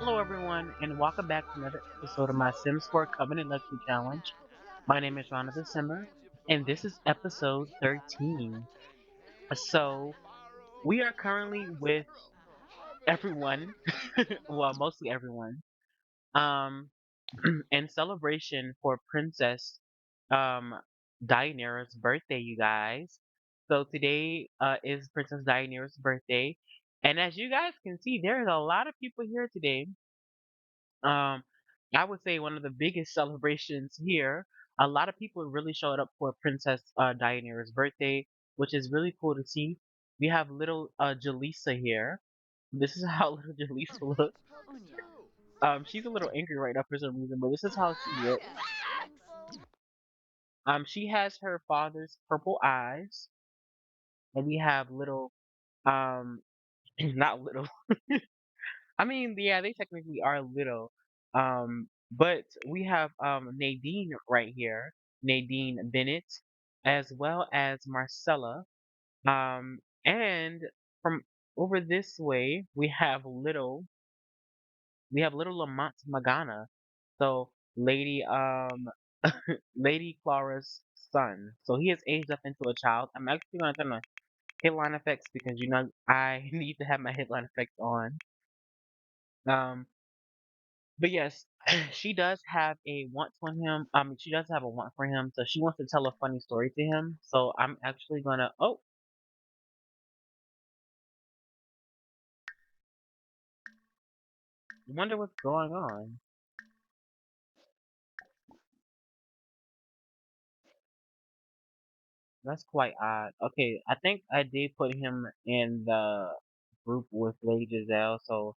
Hello, everyone, and welcome back to another episode of my Sims 4 Covenant Luxury Challenge. My name is Ron of the Simmer, and this is episode 13. So, we are currently with everyone, well, mostly everyone, um, in celebration for Princess um, Daianyra's birthday, you guys. So, today is Princess Daianyra's birthday, and as you guys can see, there's a lot of people here today. Um, I would say one of the biggest celebrations here. A lot of people really showed up for Princess Daianyra's birthday, which is really cool to see. We have little Jaleesa here. This is how little Jaleesa looks. She's a little angry right now for some reason, but this is how she looks. She has her father's purple eyes, and we have little, um, not little. I mean, yeah, they technically are little. But we have Nadine right here, Nadine Bennett, as well as Marcella. And from over this way, we have little Lamont Magana. So Lady Lady Clara's son. So he has aged up into a child. I'm actually gonna turn on headline effects because I need to have my headline effects on. Um, But yes, she does have a want for him. She does have a want for him, so she wants to tell a funny story to him. So I'm actually gonna. Oh, wonder what's going on. That's quite odd. Okay, I think I did put him in the group with Lady Giselle, so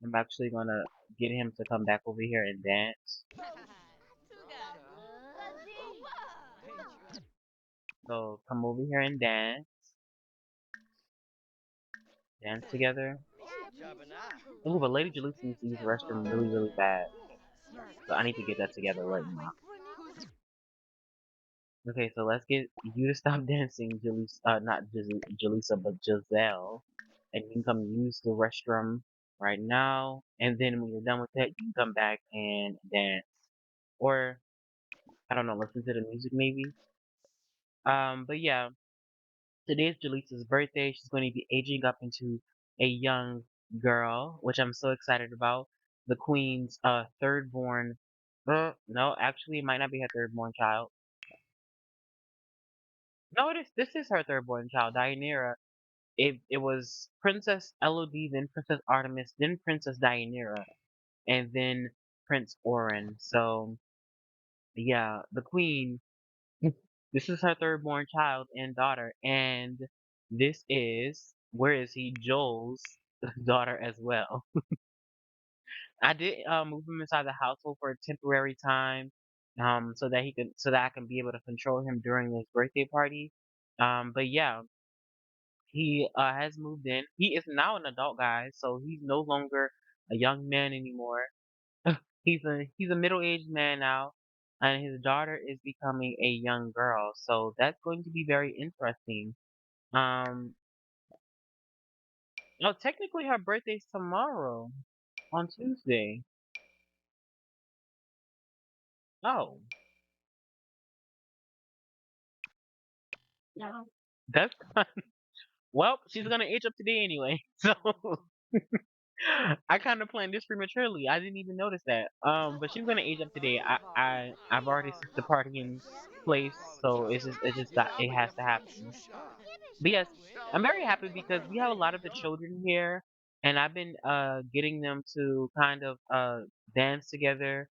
I'm actually gonna get him to come back over here and dance. So come over here and dance together. Ooh, but Lady Jalisa needs to use the restroom really, really bad. So I need to get that together right now. Okay, so let's get you to stop dancing, not Jalisa, but Giselle. And you can come use the restroom right now. And then when you're done with that, you can come back and dance. Or, I don't know, listen to the music maybe. But yeah, today's Jalisa's birthday. She's going to be aging up into a young girl, which I'm so excited about. The queen's third born. No, actually, it might not be her third born child. No, this is her third born child, Daianyra. It was Princess Elodie, then Princess Artemis, then Princess Daianyra, and then Prince Orin. So yeah, the queen. This is her third born child and daughter, and this is where is he? Joel's daughter as well. I did move him inside the household for a temporary time, so that I can be able to control him during his birthday party. But yeah, he has moved in. He is now an adult, guys, so he's no longer a young man anymore. He's a middle-aged man now, and his daughter is becoming a young girl. So that's going to be very interesting. Um, no, technically her birthday's tomorrow on Tuesday. Oh, yeah. That's well, she's gonna age up today anyway. So I kind of planned this prematurely. I didn't even notice that. But she's gonna age up today. I've already set the party in place, so it has to happen. But yes, I'm very happy because we have a lot of the children here, and I've been getting them to kind of dance together.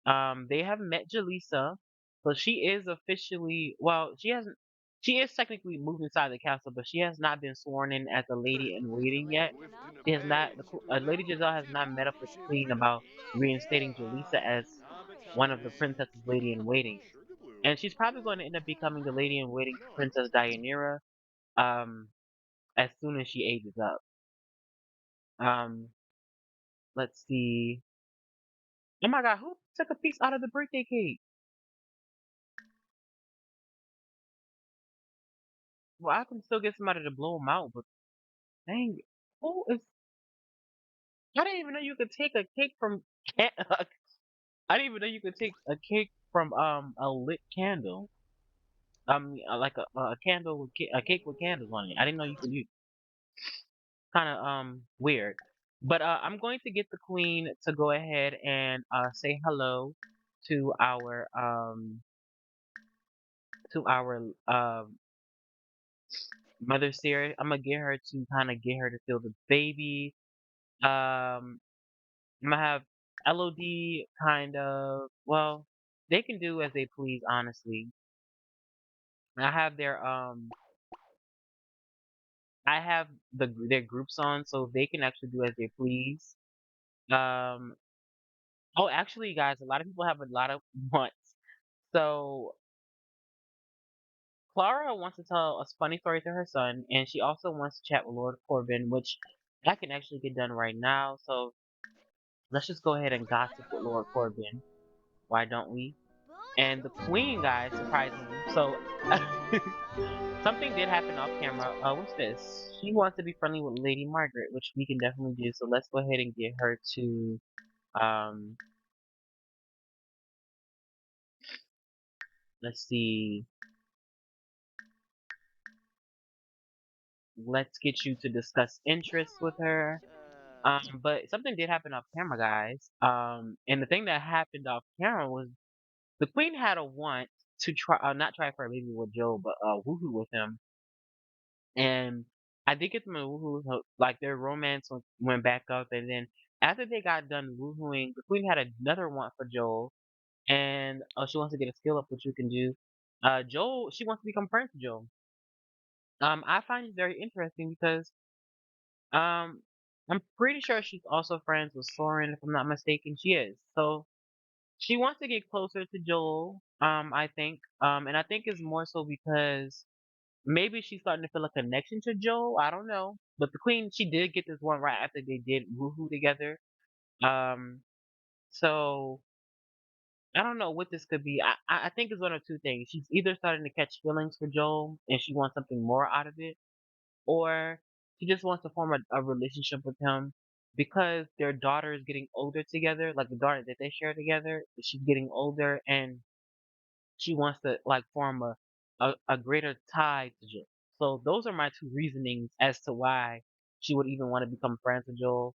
They have met Jaleesa, so she is officially well, she is technically moved inside the castle, but she has not been sworn in as a lady in waiting yet. She has not. Lady Giselle has not met up with the queen about reinstating Jaleesa as one of the princesses lady in waiting, and she's probably going to end up becoming the lady in waiting to Princess Daianyra. Um, as soon as she ages up. Um, let's see. Oh my God, who took a piece out of the birthday cake? Well, I can still get somebody to blow them out, but dang, who is? I didn't even know you could take a cake from. Can- I didn't even know you could take a cake from a lit candle. Like a candle with a cake with candles on it. I didn't know you could use. Kind of weird. But I'm going to get the queen to go ahead and say hello to our mother Sarah. I'm gonna get her to kind of get her to feel the baby. Um, I'm gonna have LOD kind of, well, they can do as they please, honestly. I have I have their groups on, so they can actually do as they please. Um, oh, actually, guys, a lot of people have a lot of wants. So Clara wants to tell a funny story to her son, and she also wants to chat with Lord Corbin, which I can actually get done right now. So let's just go ahead and gossip with Lord Corbin. Why don't we? And the Queen, guys, surprisingly. So something did happen off camera. What's this? She wants to be friendly with Lady Margaret, which we can definitely do. So let's go ahead and get her to um. Let's see. Let's get you to discuss interests with her. But something did happen off camera, guys. And the thing that happened off camera was the Queen had a want to try, not try for a baby with Joe, but woohoo with him. And I did get them a woohoo, so, like their romance went back up, and then after they got done woohooing, the Queen had another want for Joel, and she wants to get a skill up, which you can do. Joel, she wants to become friends with Joel. I find it very interesting because um, I'm pretty sure she's also friends with Soren, if I'm not mistaken. She is. So she wants to get closer to Joel. I think. And I think it's more so because maybe she's starting to feel a connection to Joel. I don't know. But the Queen, she did get this one right after they did woohoo together. Um, so I don't know what this could be. I think it's one of two things. She's either starting to catch feelings for Joel and she wants something more out of it, or she just wants to form a relationship with him because their daughter is getting older together, like the daughter that they share together. She's getting older and she wants to like form a greater tie to Joel. So those are my two reasonings as to why she would even want to become friends with Joel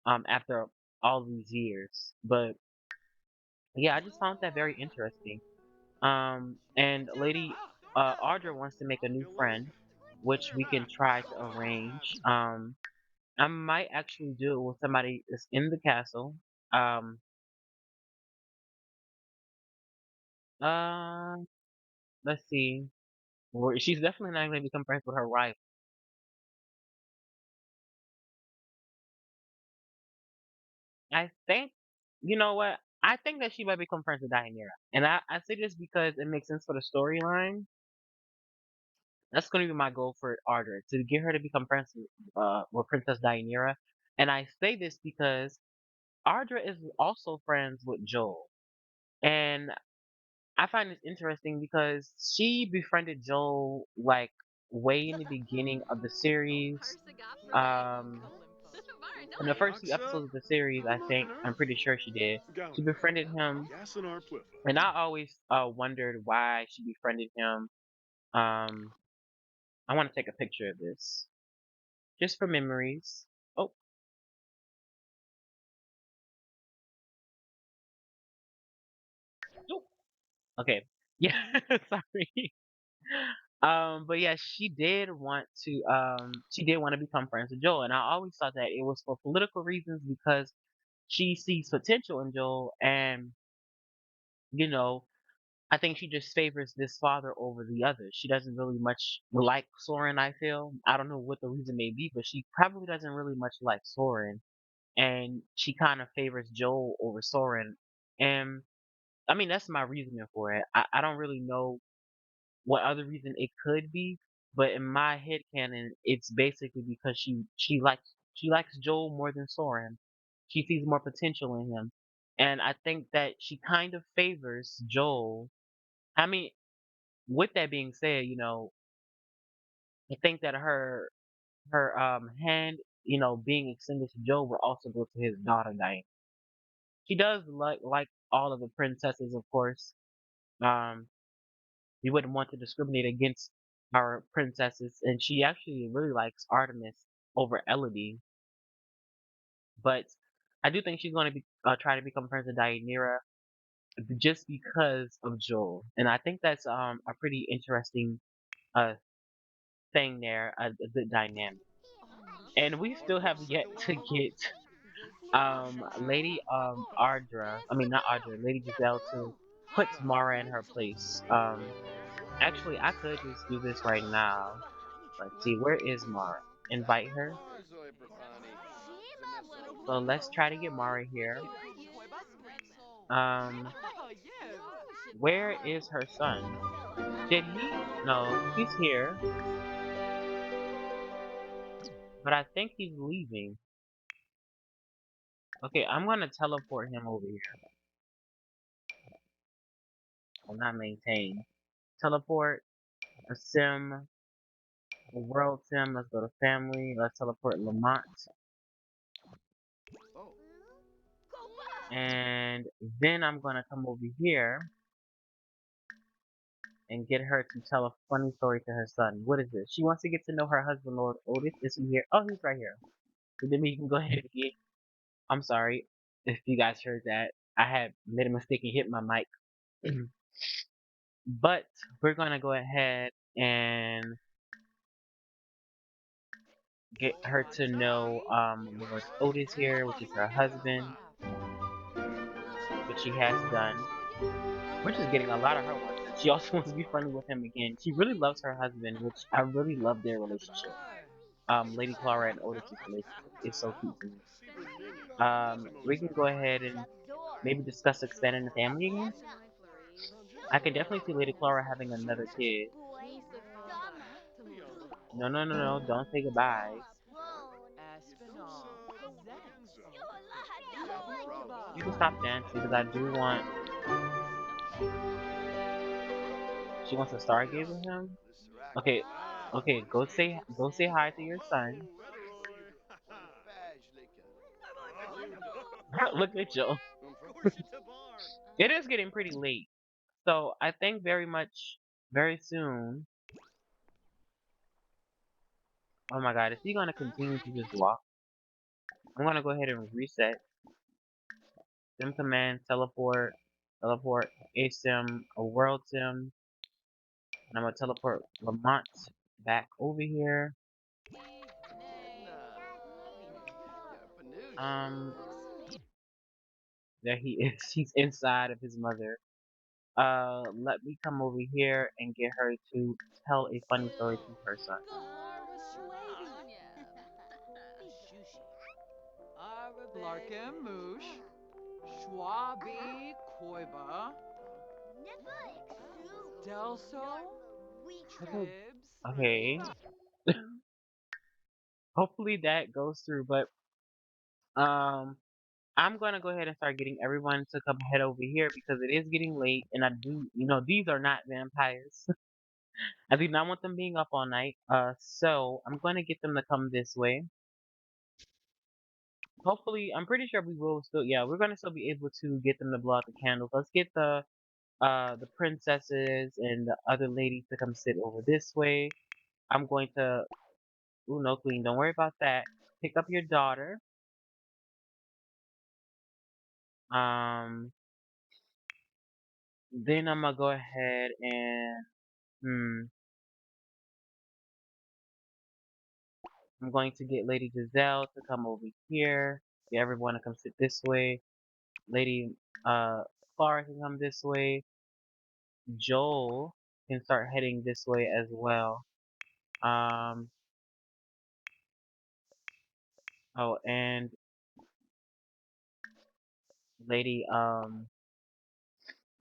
after all these years. But yeah, I just found that very interesting. And Lady Audra wants to make a new friend, which we can try to arrange. I might actually do it with somebody that's in the castle. Um, uh, let's see. She's definitely not going to become friends with her rival. I think, you know what? I think that she might become friends with Daianyra. And I say this because it makes sense for the storyline. That's going to be my goal for Ardra, to get her to become friends with Princess Daianyra. And I say this because Ardra is also friends with Joel. And I find this interesting because she befriended Joel like way in the beginning of the series. Um, in the first few episodes of the series, I think, I'm pretty sure she did. She befriended him, and I always wondered why she befriended him. Um, I want to take a picture of this just for memories. Oh, oh, okay. Yeah, sorry. But yeah, she did want to become friends with Joel, and I always thought that it was for political reasons because she sees potential in Joel, and you know, I think she just favors this father over the other. She doesn't really much like Soren, I feel. I don't know what the reason may be, but she probably doesn't really much like Soren, and she kind of favors Joel over Soren. And I mean, that's my reasoning for it. I don't really know what other reason it could be, but in my head canon, it's basically because she likes Joel more than Soren. She sees more potential in him, and I think that she kind of favors Joel. I mean, with that being said, I think that her hand being extended to Joe will also go to his daughter Diane. She does like all of the princesses, of course. Um, we wouldn't want to discriminate against our princesses, and she actually really likes Artemis over Elodie. But I do think she's going to be try to become friends with Daianyra just because of Joel, and I think that's a pretty interesting uh thing there, a good dynamic. And we still have yet to get Lady Ardra, I mean not Ardra, Lady Giselle to put Mara in her place. Actually I could just do this right now. Let's see, where is Mara? Invite her. So let's try to get Mara here. Um, where is her son? Did he? No, he's here, but I think he's leaving. Okay, I'm gonna teleport him over here. Well, not maintain. Teleport, a sim, a world sim. Let's go to family. Let's teleport Lamont. And then I'm gonna come over here and get her to tell a funny story to her son. What is this? She wants to get to know her husband, Lord Otis. Is he here? Oh, he's right here. So then we can go ahead and get. I'm sorry if you guys heard that. I had made a mistake and hit my mic. But we're gonna go ahead and get her to know Lord Otis here, which is her husband, which she has done. We're just getting a lot of her work done. She also wants to be friendly with him again. She really loves her husband, which I really love their relationship. Lady Clara and Otis's relationship is so cute to me. We can go ahead and maybe discuss expanding the family again. I can definitely see Lady Clara having another kid. No, no, no, no, don't say goodbye. You can stop dancing because I do want. She wants to stargaze with him. Okay, okay, go say hi to your son. Look at Joe. It is getting pretty late, so I think very soon. Oh my God, is he gonna continue to just walk? I'm gonna go ahead and reset. Sim command, teleport, a sim, a world sim, and I'm gonna teleport Lamont back over here. Um, there he is. He's inside of his mother. Let me come over here and get her to tell a funny story to her son. Larkin Moosh, Schwabi Koiba, Delso, Okay, Tribs. okay. Hopefully that goes through, but um, I'm gonna go ahead and start getting everyone to come head over here because it is getting late, and I do, these are not vampires. I do not want them being up all night. So I'm gonna get them to come this way. Hopefully, I'm pretty sure we will still. Yeah, we're gonna still be able to get them to blow out the candles. Let's get the princesses and the other ladies to come sit over this way. I'm going to. Ooh, no, queen, don't worry about that. Pick up your daughter. Um, then I'm gonna go ahead and I'm going to get Lady Giselle to come over here. Get everyone to come sit this way. Lady Clara can come this way. Joel can start heading this way as well. Um, oh, and Lady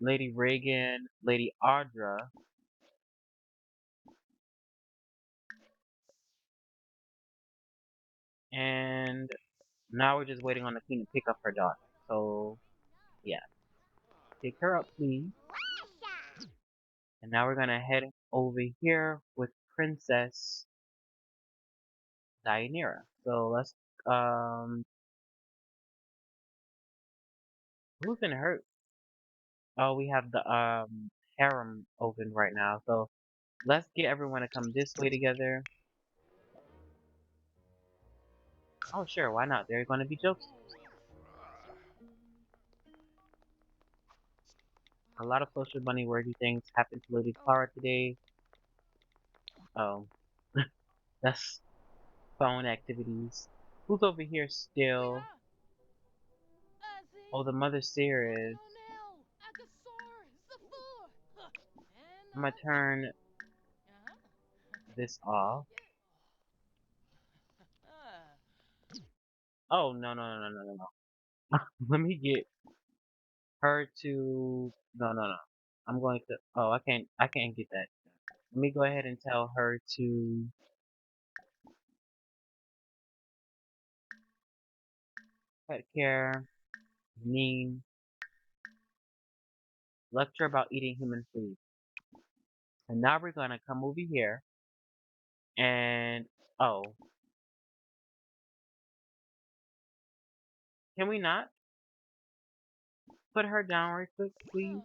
Lady Reagan, Lady Audra, and now we're just waiting on the queen to pick up her daughter. So yeah, pick her up, please. And now we're gonna head over here with Princess Daianyra. So let's who's in hurt? Oh, we have the harem open right now. So let's get everyone to come this way together. Oh, sure, why not? There are going to be jokes. A lot of social bunny worthy things happened to Lady Clara today. Oh, that's phone activities. Who's over here still? Oh, the mother seer is. I'm gonna turn this off. Oh, no, no, no, no, no, no, no. Let me get her to. No, no, no. I'm going to. Oh, I can't get that. Let me go ahead and tell her to pet care, mean, lecture about eating human food. And now we're gonna come over here and oh, can we not put her down right quick, please?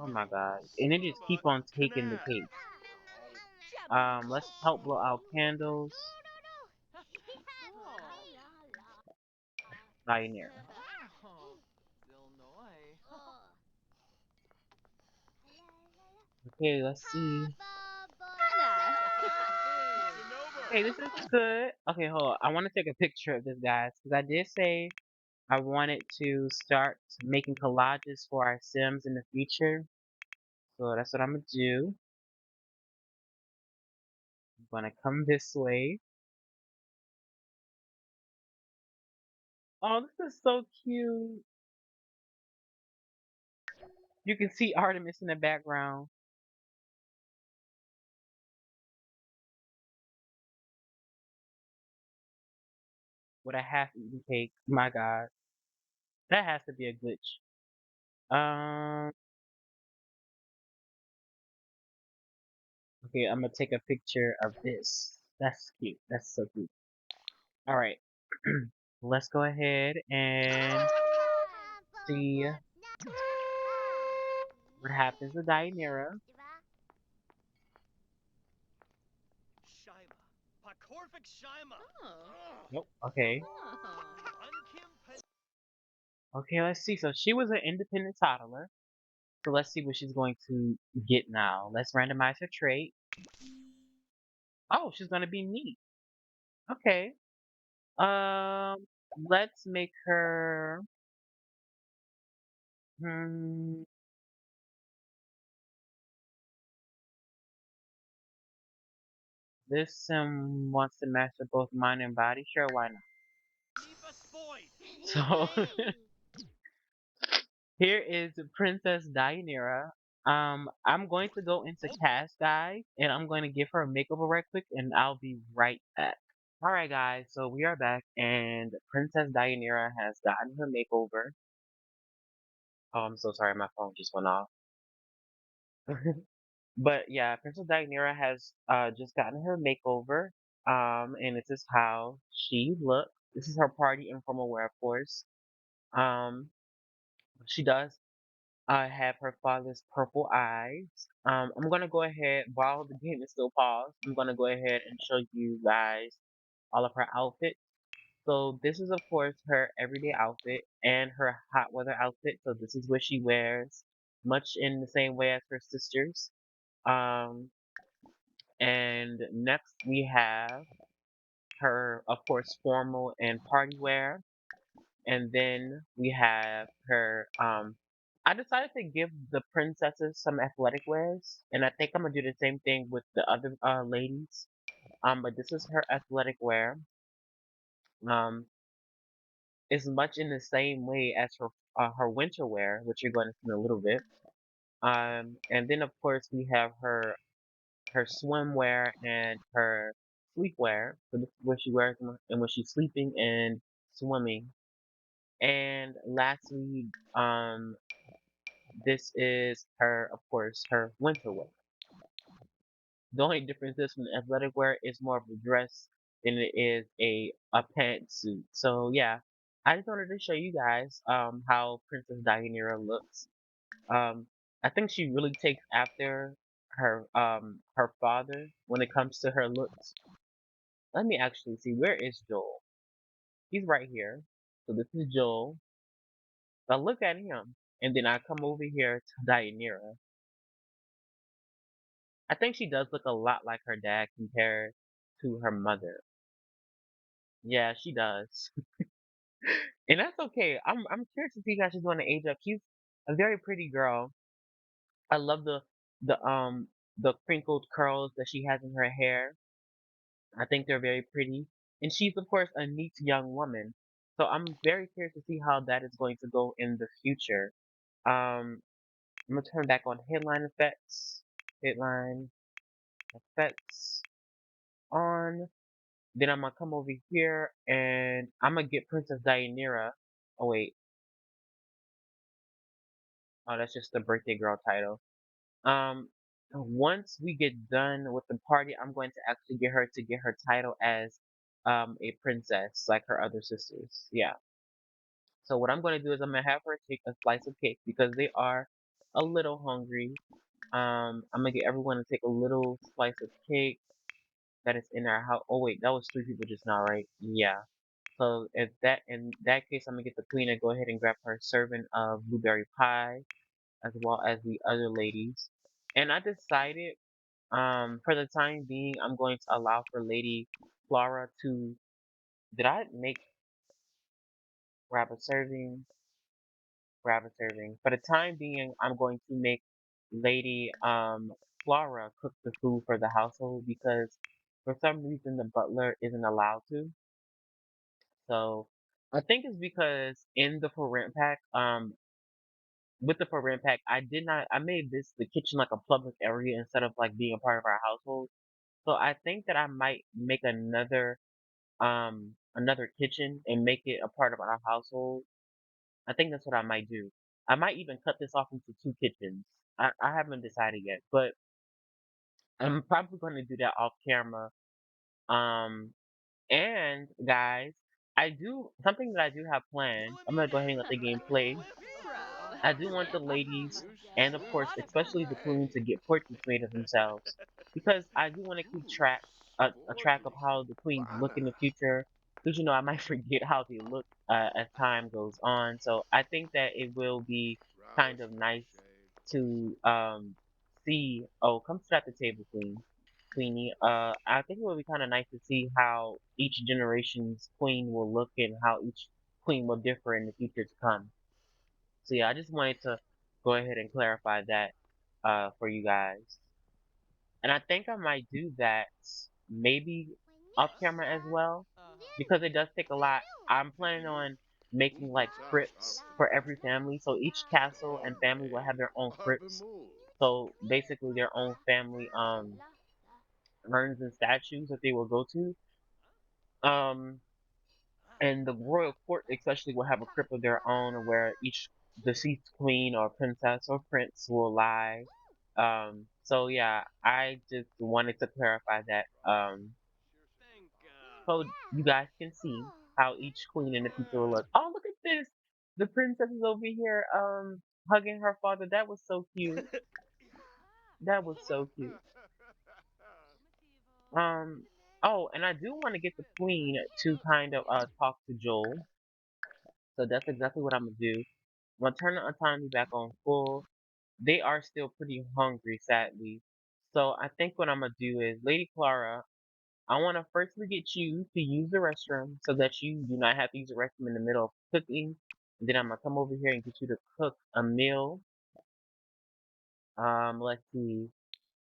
Oh my god. And it just keep on taking the cake. Let's help blow out candles. Daianyra. Okay, let's see. Okay, this is good. Okay, hold on. I want to take a picture of this, guys, because I did say I wanted to start making collages for our Sims in the future. So that's what I'm gonna do. I'm gonna come this way. Oh, this is so cute. You can see Artemis in the background with a half-eaten cake. My God, that has to be a glitch. Um, okay, I'm gonna take a picture of this. That's cute. That's so cute. All right, let's go ahead and see what happens with Daianyra. Nope. Okay. Okay, let's see. So she was an independent toddler. So let's see what she's going to get now. Let's randomize her trait. Oh, she's gonna be neat. Okay. Um, let's make her. Hmm. This sim wants to master both mind and body. Sure, why not? So here is Princess Daianyra. I'm going to go into cast, guys, and I'm going to give her a makeover right quick, and I'll be right back. All right, guys. So we are back, and Princess Daianyra has gotten her makeover. Oh, I'm so sorry, my phone just went off. But yeah, Princess Daianyra has just gotten her makeover. And this is how she looks. This is her party informal wear, of course. Um, she does have her father's purple eyes. I'm gonna go ahead while the game is still paused. I'm gonna go ahead and show you guys all of her outfits. So this is of course her everyday outfit and her hot weather outfit. So this is what she wears, much in the same way as her sisters. Um, and next we have her, of course, formal and party wear. And then we have her, I decided to give the princesses some athletic wears. And I think I'm gonna do the same thing with the other ladies. But this is her athletic wear. Um, it's much in the same way as her winter wear, which you're going to see in a little bit. And then of course we have her swimwear and her sleepwear. So this is what she wears when she's sleeping and swimming. And lastly, this is her, of course, her winter wear. The only difference is from the athletic wear is more of a dress than it is a pantsuit. So yeah, I just wanted to show you guys how Princess Daianyra looks. Um, I think she really takes after her father when it comes to her looks. Let me actually see, where is Joel? He's right here. So this is Joel. I look at him, and then I come over here to Daianyra. I think she does look a lot like her dad compared to her mother. Yeah, she does. And that's okay. I'm curious to see how she's going to age up. She's a very pretty girl. I love the crinkled curls that she has in her hair. I think they're very pretty. And she's of course a neat young woman. So I'm very curious to see how that is going to go in the future. I'm gonna turn back on headline effects. Headline effects on. Then I'm gonna come over here and I'm gonna get Princess Daianyra. Oh wait, oh that's just the birthday girl title. Um, Once we get done with the party, I'm going to actually get her to get her title as a princess like her other sisters. Yeah. So what I'm going to do is I'm gonna have her take a slice of cake because they are a little hungry. I'm gonna get everyone to take a little slice of cake that is in our house. Oh wait, that was three people just now, right? Yeah. So if that in that case, I'm gonna get the queen to go ahead and grab her serving of blueberry pie as well as the other ladies. And I decided, for the time being, I'm going to allow for Lady Flora to. Did I make grab a serving? Grab a serving. For the time being, I'm going to make Lady Flora cook the food for the household because for some reason the butler isn't allowed to. So I think it's because in the for rent pack, with the for rent pack, I made this the kitchen like a public area instead of like being a part of our household. So I think that I might make another kitchen and make it a part of our household. I think that's what I might do. I might even cut this off into two kitchens. I haven't decided yet, but I'm probably going to do that off camera. Um, and guys, I do something that I do have planned. I'm gonna go ahead and let the game play. Proud. I do want the ladies, and of course, especially the queen, to get portraits made of themselves, because I do want to keep a track of how the queens look in the future. Because I might forget how they look as time goes on. So I think that it will be kind of nice to see. Oh, come sit at the table, queen, queenie. I think it would be kind of nice to see how each generation's queen will look and how each queen will differ in the future to come. So yeah, I just wanted to go ahead and clarify that for you guys. And I think I might do that maybe off camera as well Uh-huh. because it does take a lot. I'm planning on making like crypts for every family. So each castle and family will have their own crypts. So basically their own family urns and statues that they will go to. Um And the royal court especially will have a crypt of their own where each deceased queen or princess or prince will lie. So yeah, I just wanted to clarify that so you guys can see how each queen in the future will look. Oh, look at this! The princess is over here hugging her father. That was so cute. That was so cute. Um oh, and I do want to get the queen to kind of talk to Joel. So that's exactly what I'm gonna do. I'm gonna turn the autonomy back on full. They are still pretty hungry, sadly. So I think what I'm gonna do is, Lady Clara, I want to firstly get you to use the restroom so that you do not have to use the restroom in the middle of cooking. And then I'm gonna come over here and get you to cook a meal. Let's see,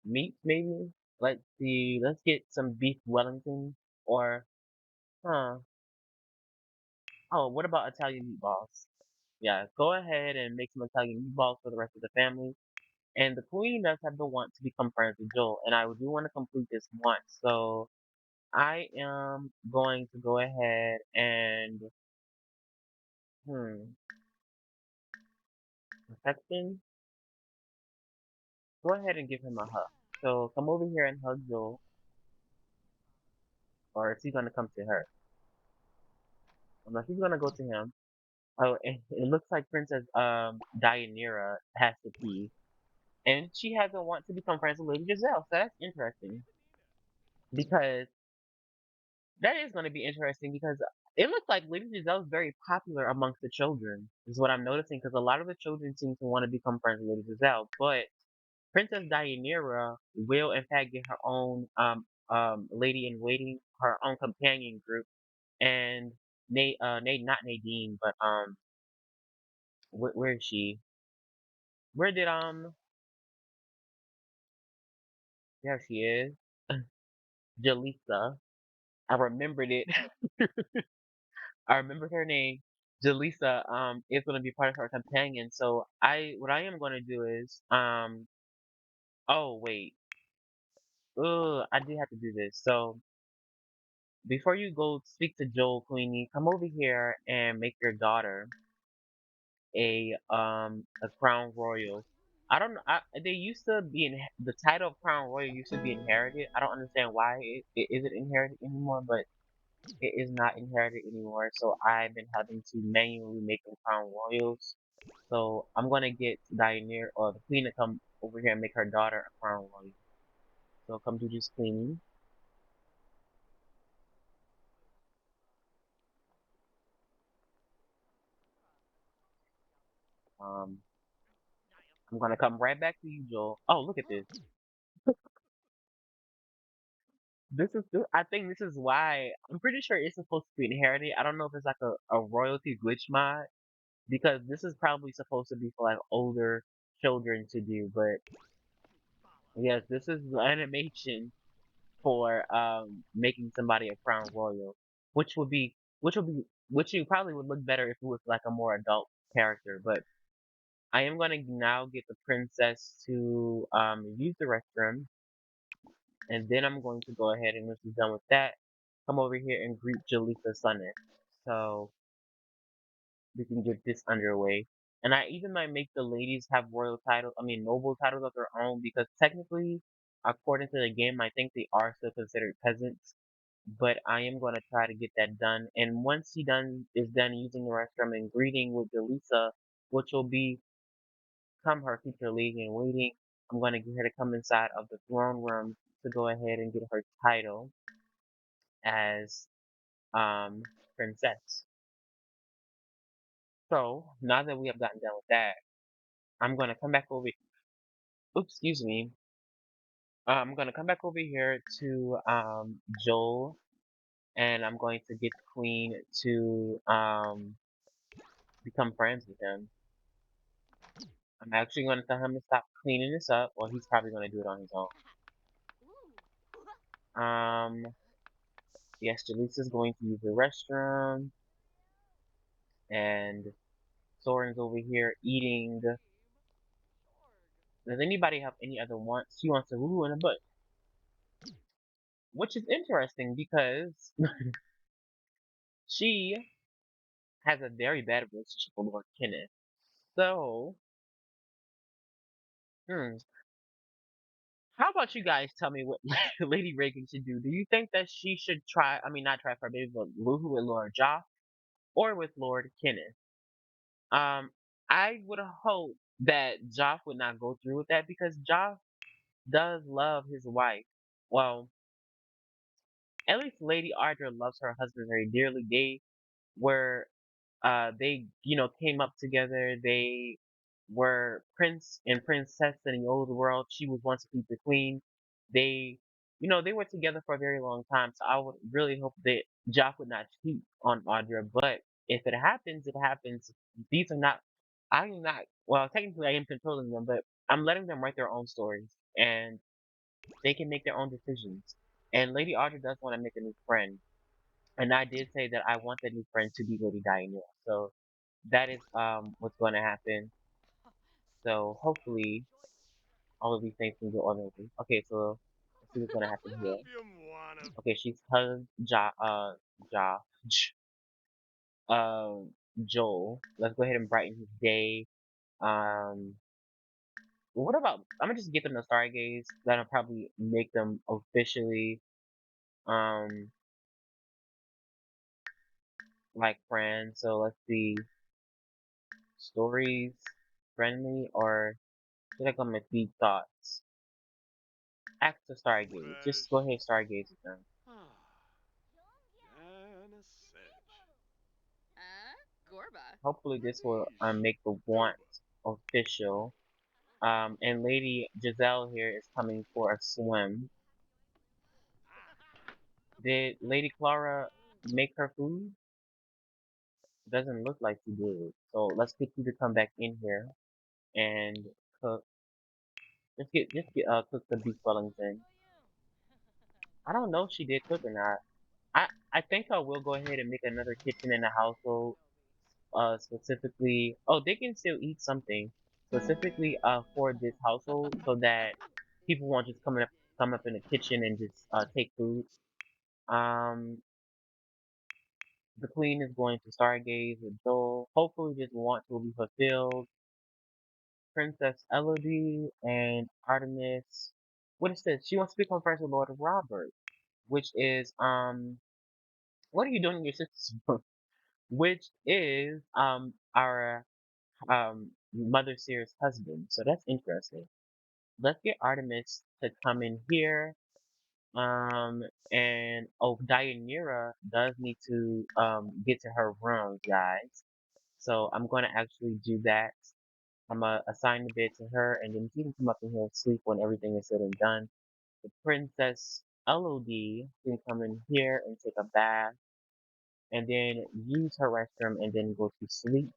meat maybe. Let's see, let's get some beef Wellington or, huh? Oh, what about Italian meatballs? Yeah, go ahead and make some Italian meatballs for the rest of the family. And the queen does have the want to become friends with Joel, and I do want to complete this want. So I am going to go ahead and affection. Go ahead and give him a hug. So come over here and hug Joel, or is he gonna come to her? Unless he's gonna go to him. Oh, it looks like Princess Daianyra has to pee, and she has a want to become friends with Lady Giselle. So that's interesting because that is going to be interesting because it looks like Lady Giselle is very popular amongst the children. Is what I'm noticing because a lot of the children seem to want to become friends with Lady Giselle, but Princess Daianyra will in fact get her own lady in waiting, her own companion group, and not Nadine, but where is she? Where did there she is, Jaleesa. I remembered it. I remembered her name. Jaleesa is gonna be part of her companion. So what I am gonna do is oh wait. I did have to do this. So before you go speak to Joel, Queenie, come over here and make your daughter a crown royal. I don't know. They used to be in the title of crown royal used to be inherited. I don't understand why it isn't inherited anymore, but it is not inherited anymore. So I've been having to manually make them crown royals. So I'm gonna get Dioneer or the queen to come over here and make her daughter a crown royal. So come do this cleaning. Um, I'm gonna come right back to you, Joel. Oh, look at this. I think this is why I'm pretty sure it's supposed to be inherited. I don't know if it's like a royalty glitch mod because this is probably supposed to be for like older children to do. But yes, this is the animation for making somebody a crown royal, which would be which you probably would look better if it was like a more adult character. But I am gonna now get the princess to use the restroom, and then I'm going to go ahead and once she's done with that, come over here and greet Jalisa Sunnet. So we can get this underway. And I even might make the ladies have royal titles, I mean noble titles of their own, because technically, according to the game, I think they are still considered peasants. But I am gonna try to get that done. And once he done is done using the restroom and greeting with Jalisa, which will become her future lady in waiting, I'm gonna get her to come inside of the throne room to go ahead and get her title as princess. So now that we have gotten done with that, I'm gonna come back over. Oops, excuse me. I'm gonna come back over here to Joel, and I'm going to get the Queen to become friends with him. I'm actually gonna tell him to stop cleaning this up, or he's probably gonna do it on his own. Yes, Jaleesa's going to use the restroom, and Soren's over here eating. Does anybody have any other wants? She wants a woo in a butt, which is interesting because she has a very bad relationship with Lord Kenneth. So, hmm, how about you guys tell me what Lady Reagan should do? Do you think that she should try, I mean, not try for a baby, but woohoo with Lord Joff or with Lord Kenneth? Um, I would hope that Joff would not go through with that because Joff does love his wife. Well, at least Lady Ardra loves her husband very dearly. Were they came up together. They were prince and princess in the old world. She was once a future queen. They they were together for a very long time. So I would really hope that Jock would not cheat on Audra. But if it happens, it happens. These are not. I'm not. Well, technically, I am controlling them, but I'm letting them write their own stories, and they can make their own decisions. And Lady Audra does want to make a new friend, and I did say that I want that new friend to be Lady Diana. So that is what's going to happen. So hopefully all of these things can go orderly. Okay, so let's see what's going to happen here. Okay, she's hugged Ja, um, Joel. Let's go ahead and brighten his day. Um, what about? I'm gonna just get them to stargaze. That'll probably make them officially um like friends. So let's see, stories friendly or should I go with deep thoughts? Act to stargaze. Just go ahead stargaze with them. Hopefully this will make the want official. And Lady Giselle here is coming for a swim. Did Lady Clara make her food? Doesn't look like she did. So let's get you to come back in here and cook. Just get cook the beef Wellington. I don't know if she did cook or not. I think I will go ahead and make another kitchen in the household. Specifically, oh, they can still eat something specifically for this household so that people won't just come up in the kitchen and just take food. Um, the queen is going to stargaze with Joel. Hopefully, this want will be fulfilled. Princess Elodie and Artemis. What is this? She wants to become friends with Lord Robert, which is what are you doing in your sister's room? Which is our Mother Seer's husband. So that's interesting. Let's get Artemis to come in here. Um and oh, Daianyra does need to get to her room, guys. So I'm gonna actually do that. I'm gonna assign the bed to her, and then she can come up in here and sleep when everything is said and done. The Princess Elodie can come in here and take a bath, and then use her restroom, and then go to sleep.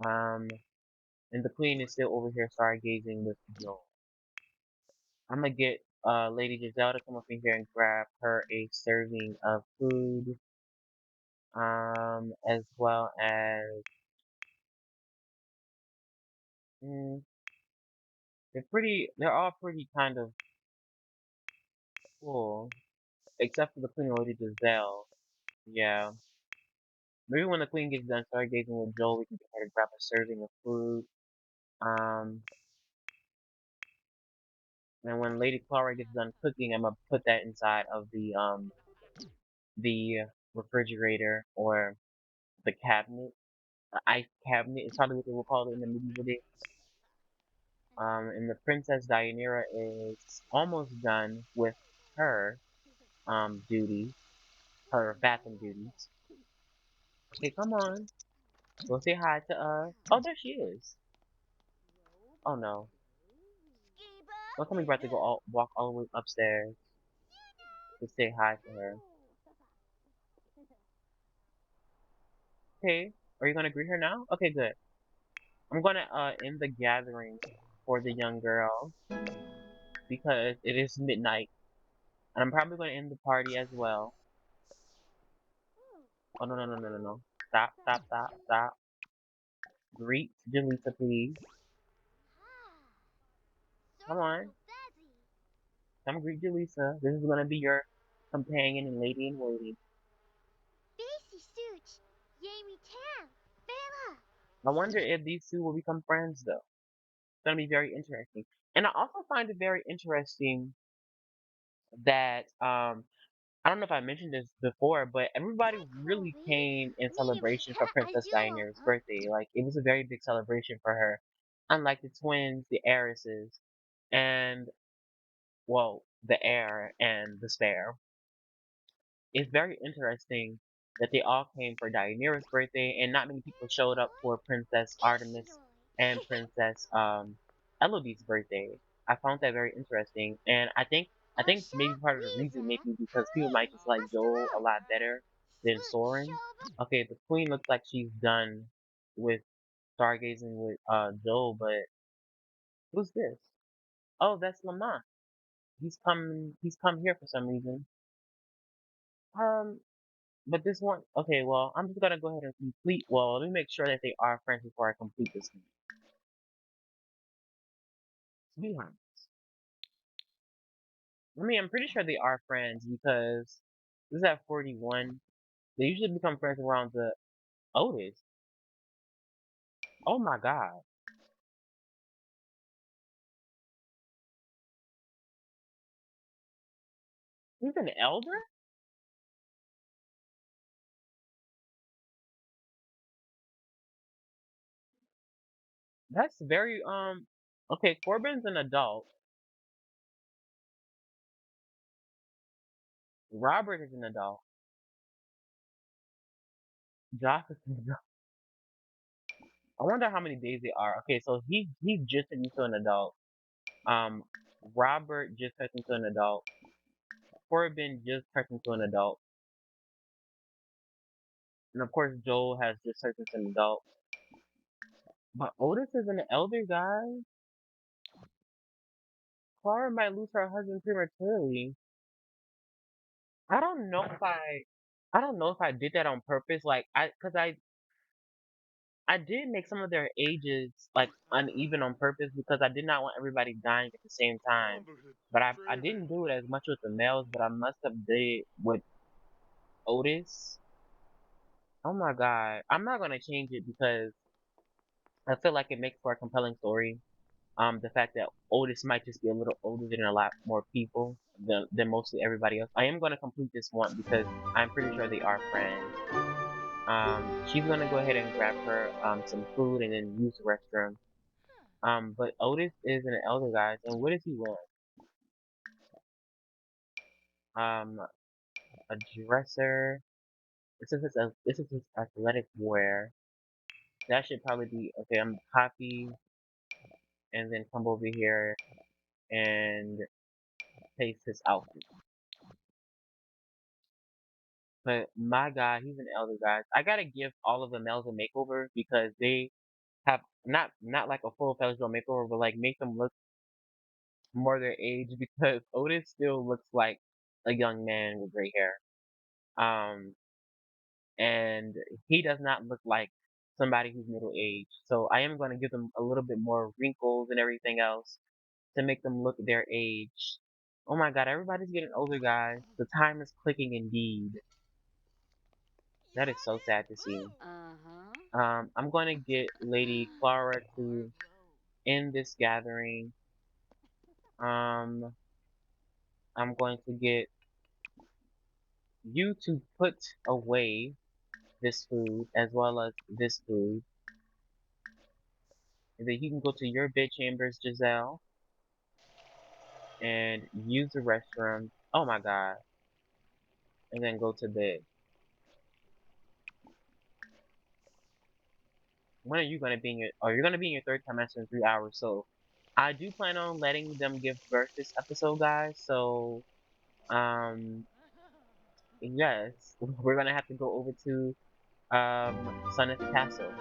Um, and the Queen is still over here stargazing with Joel. I'm gonna get Lady Giselle to come up in here and grab her a serving of food, as well as mm, they're all pretty kind of full, except for the Queen and Lady Giselle. Yeah. Maybe when the Queen gets done stargazing with Joel, we can get her to grab a serving of food. Um, and when Lady Clara gets done cooking, I'm gonna put that inside of the refrigerator or the cabinet. The ice cabinet is probably what they will call it in the medieval days. And the Princess Daianyra is almost done with her duty, her bathroom duties. Okay, come on, go say hi to us. Oh, there she is. Oh no, don't tell me we're about to walk all the way upstairs to say hi to her. Okay, are you gonna greet her now? Okay, good. I'm gonna end the gathering for the young girl because it is midnight, and I'm probably gonna end the party as well. Oh no no no no no no! Stop stop stop stop! Greet Jaleesa, please. Come on, come greet Jaleesa. This is gonna be your companion and lady in waiting. I wonder if these two will become friends though. It's gonna be very interesting. And I also find it very interesting that I don't know if I mentioned this before, but everybody really came in celebration for Princess Diana's birthday. Like it was a very big celebration for her. Unlike the twins, the heiresses, and well, the heir and the spare. It's very interesting that they all came for Daianyra's birthday, and not many people showed up for Princess Artemis and Princess Elodie's birthday. I found that very interesting, and I think maybe part of the reason maybe because people might just like Joel a lot better than Soren. Okay, the Queen looks like she's done with stargazing with Joel, but who's this? Oh, that's Lamont. He's come here for some reason. Um, But this one, okay, well, I'm just gonna go ahead and complete. Well, let me make sure that they are friends before I complete this one. To be honest, I mean, I'm pretty sure they are friends because this is at 41. They usually become friends around the Otis. Oh my god, He's an elder? That's very okay, Corbin's an adult. Robert is an adult. Josh is an adult. I wonder how many days they are. Okay, so he just turned into an adult. Um Robert just turned into an adult. Corbin just turned into an adult. And of course Joel has just turned into an adult. But Otis is an elder guy. Clara might lose her husband prematurely. I don't know if I don't know if I did that on purpose. Like cause I did make some of their ages like uneven on purpose because I did not want everybody dying at the same time. But I didn't do it as much with the males, but I must have did with Otis. Oh my god. I'm not gonna change it because I feel like it makes for a compelling story. The fact that Otis might just be a little older than a lot more people than mostly everybody else. I am gonna complete this one because I'm pretty sure they are friends. She's gonna go ahead and grab her some food and then use the restroom. But Otis is an elder, guys, and what does he wear? A dresser. This is his athletic wear. That should probably be okay. I'm copy and then come over here and paste his outfit. But my God, he's an elder, guys. I gotta give all of the males a makeover because they have not like a full fledged makeover, but like make them look more their age because Otis still looks like a young man with gray hair. Um, and he does not look like somebody who's middle aged. So I am going to give them a little bit more wrinkles and everything else to make them look their age. Oh my God, everybody's getting older, guys. The time is clicking indeed. That is so sad to see. Uh-huh. I'm going to get Lady Clara to end this gathering. Um, I'm going to get you to put away this food as well as this food. And then you can go to your bed chambers, Giselle, and use the restroom. Oh my God. And then go to bed. When are you gonna be in your, oh, you're gonna be in your third trimester in 3 hours. So I do plan on letting them give birth this episode, guys. So, yes, we're gonna have to go over to, Sunneth's Castle.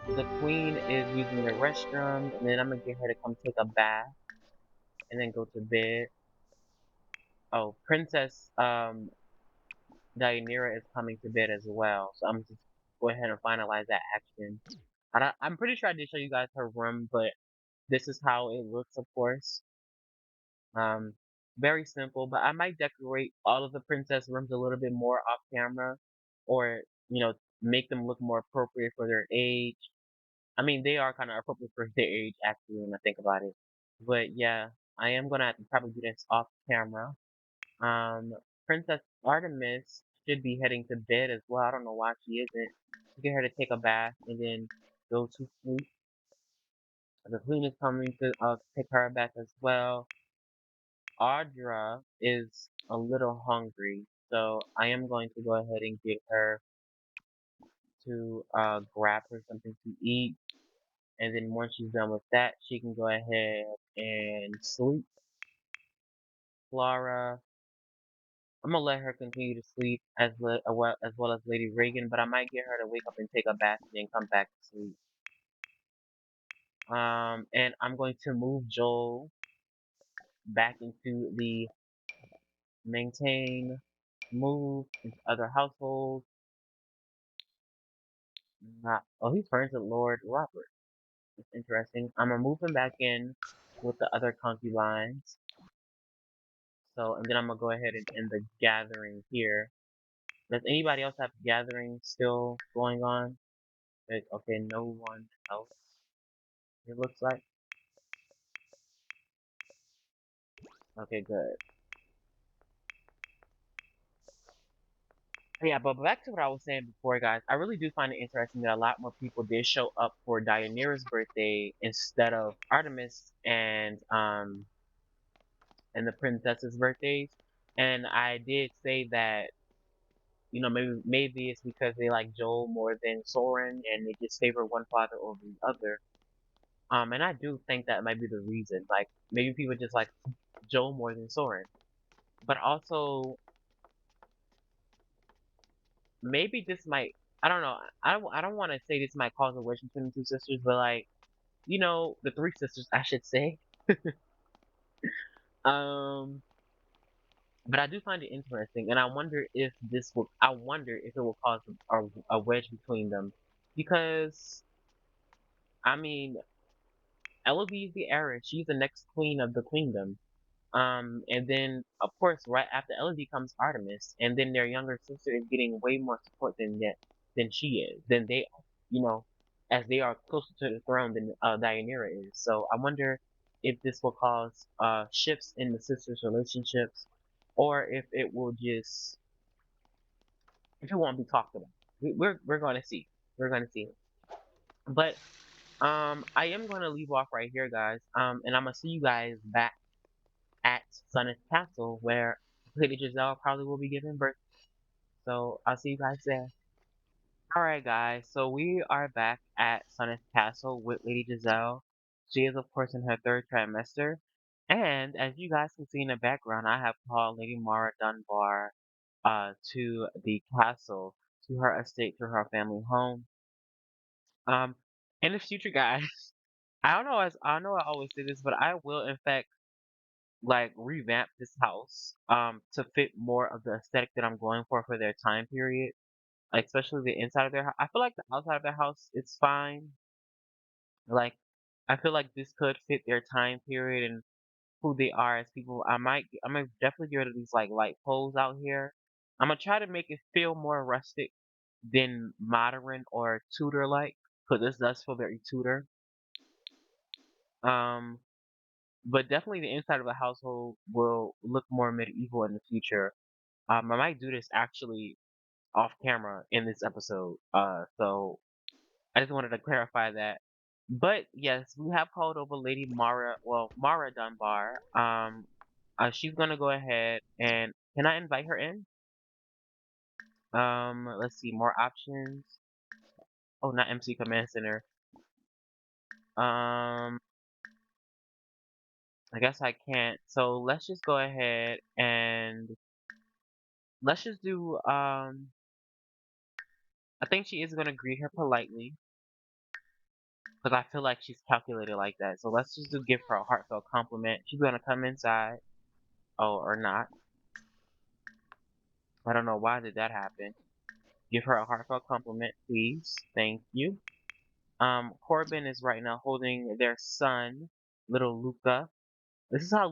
The queen is using the restroom, and then I'm gonna get her to come take a bath and then go to bed. Oh, Princess, Daianyra is coming to bed as well. So I'm just go ahead and finalize that action. I'm pretty sure I did show you guys her room, but this is how it looks, of course. Um, very simple, but I might decorate all of the princess rooms a little bit more off camera, or make them look more appropriate for their age. I mean, they are kind of appropriate for their age, actually, when I think about it. But yeah, I am gonna have to probably do this off camera. Um, Princess Artemis should be heading to bed as well. I don't know why she isn't. Get her to take a bath and then go to sleep. The queen is coming to take her back as well. Audra is a little hungry, so I am going to go ahead and get her to grab her something to eat. And then once she's done with that, she can go ahead and sleep. Clara, I'm gonna let her continue to sleep as well as Lady Reagan, but I might get her to wake up and take a bath and then come back to sleep. And I'm going to move Joel back into the maintain, move into other households. Not, oh, he's friends with Lord Robert. That's interesting. I'm gonna move him back in with the other concubines. So, and then I'm gonna go ahead and end the gathering here. Does anybody else have gathering still going on? Okay, no one else. It looks like. Okay, good. Yeah, but back to what I was saying before, guys. I really do find it interesting that a lot more people did show up for Daianyra's birthday instead of Artemis and the princess's birthdays. And I did say that, maybe it's because they like Joel more than Soren and they just favor one father over the other. And I do think that might be the reason. Like maybe people just like Joel more than Soren. But also maybe this might, I don't know. I don't want to say this might cause a wedge between the two sisters, but like, the three sisters, I should say. Um, but I do find it interesting, and I wonder if it will cause a wedge between them, because I mean, Ellaby is the heiress. She's the next queen of the queendom. And then of course, right after Elodie comes Artemis, and then their younger sister is getting way more support than she is, than they, you know, as they are closer to the throne than Daianyra is. So I wonder if this will cause shifts in the sisters' relationships, or if it won't be talked about. We're going to see. We're going to see. But I am going to leave off right here, guys. And I'm gonna see you guys back at Sun's Castle, where Lady Giselle probably will be giving birth. So I'll see you guys there. Alright, guys, so we are back at Sun's Castle with Lady Giselle. She is, of course, in her third trimester. And as you guys can see in the background, I have called Lady Mara Dunbar to the castle, to her estate, to her family home. Um, in the future, guys, I know I always say this, but I will, in fact, like revamp this house to fit more of the aesthetic that I'm going for their time period, like especially the inside of their house. I feel like the outside of their house it's fine. Like I feel like this could fit their time period and who they are as people. I'm gonna definitely get rid of these like light poles out here. I'm gonna try to make it feel more rustic than modern or Tudor like, because this does feel very Tudor. Um, but definitely the inside of the household will look more medieval in the future. I might do this actually off camera in this episode. So I just wanted to clarify that. But yes, we have called over Lady Mara, well, Mara Dunbar. She's gonna go ahead and can I invite her in? Let's see, more options. Oh, not MC Command Center. Um, I guess I can't. So let's just go ahead and let's just do. I think she is gonna greet her politely. Because I feel like she's calculated like that. So let's just give her a heartfelt compliment. She's gonna come inside. Oh, or not. I don't know why did that happen. Give her a heartfelt compliment, please. Thank you. Corbin is right now holding their son, little Luca. This is how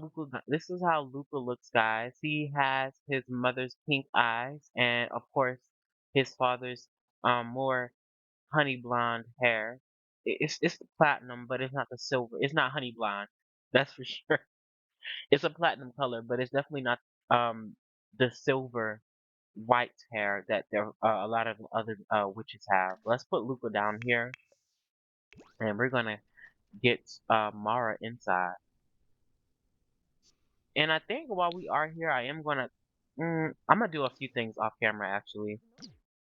Luca looks, guys. He has his mother's pink eyes, and of course, his father's more honey blonde hair. It's the platinum, but it's not the silver. It's not honey blonde. That's for sure. It's a platinum color, but it's definitely not the silver white hair that a lot of other witches have. Let's put Luca down here, and we're gonna get Mara inside. And I think while we are here, I'm gonna do a few things off camera actually.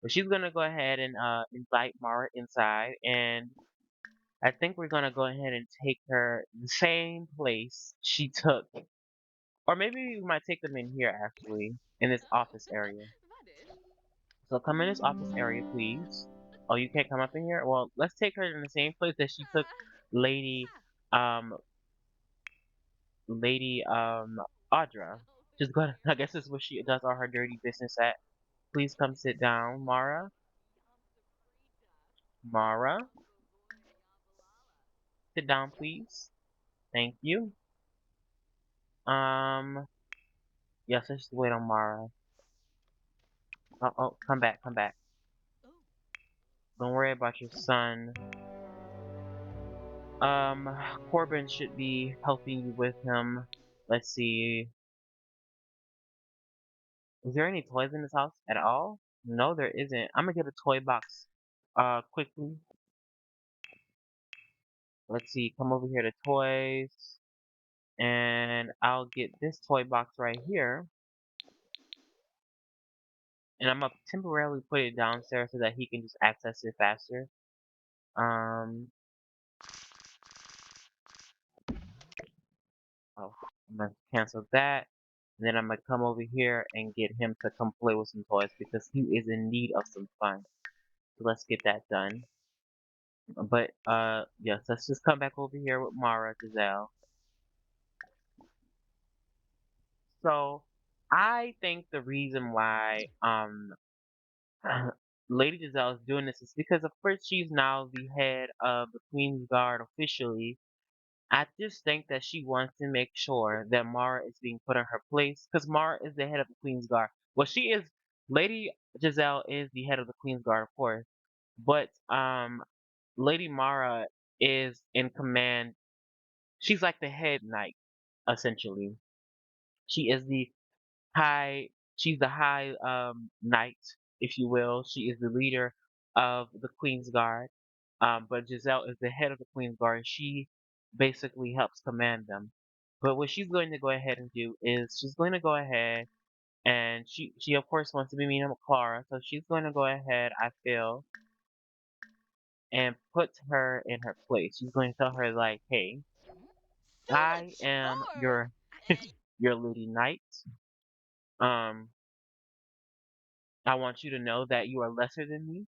But she's gonna go ahead and invite Mara inside, and I think we're gonna go ahead and take her the same place she took, or maybe we might take them in here actually, in this office area. So come in this office area, please. Oh, you can't come up in here? Well, let's take her in the same place that she took Lady, um, Lady Audra. Just go, I guess this is where she does all her dirty business at. Please come sit down, Mara. Mara, sit down, please. Thank you. Um, yes, let's just wait on Mara. Oh, come back, come back. Don't worry about your son. Um, Corbin should be helping you with him. Let's see. Is there any toys in this house at all? No, there isn't. I'm gonna get a toy box. Quickly. Let's see. Come over here to toys, and I'll get this toy box right here, and I'm gonna temporarily put it downstairs so that he can just access it faster. Um, oh, I'm gonna cancel that. And then I'm gonna come over here and get him to come play with some toys because he is in need of some fun. So let's get that done. But yes, let's just come back over here with Mara Giselle. So I think the reason why Lady Giselle is doing this is because of course she's now the head of the Queen's Guard officially. I just think that she wants to make sure that Mara is being put in her place because Mara is the head of the Queen's Guard. Well, she is. Lady Giselle is the head of the Queen's Guard, of course, but Lady Mara is in command. She's like the head knight, essentially. She is the high. She's the high knight, if you will. She is the leader of the Queen's Guard. But Giselle is the head of the Queen's Guard. And she basically helps command them. But what she's going to go ahead and do is she's going to go ahead and she of course wants to be mean with Clara, so she's going to go ahead, I feel, and put her in her place. She's going to tell her like, "Hey, I am your lady knight. Um, I want you to know that you are lesser than me.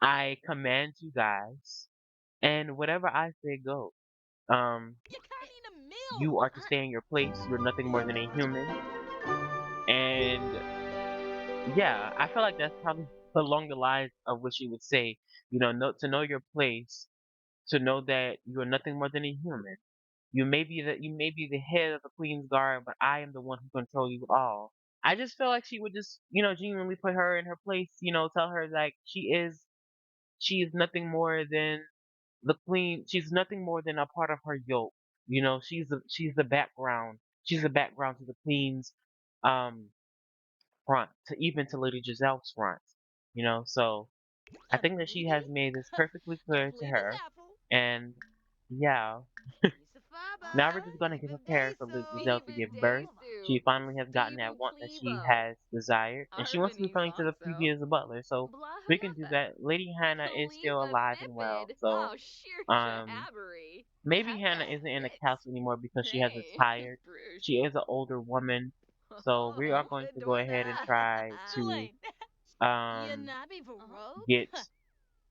I command you guys, and whatever I say goes. Um, you are to stay in your place. You're nothing more than a human." And yeah, I feel like that's probably along the lines of what she would say. To know your place, to know that you are nothing more than a human. You may be the head of the Queen's Guard, but I am the one who control you all. I just feel like she would just, genuinely put her in her place, tell her like she is nothing more than the queen. She's nothing more than a part of her yoke. She's the background. She's the background to the queen's um front, to even to Lady Giselle's front. So I think that she has made this perfectly clear to her, and yeah. Now we're just gonna get prepared for Lady Giselle to give birth. She finally has gotten that want that she has desired, and she wants to be friendly to the previous butler, so we can do that. Lady Hannah is still alive and well, so um maybe Hannah isn't in the castle anymore because she has retired. She is an older woman, so we are going to go ahead and try to um get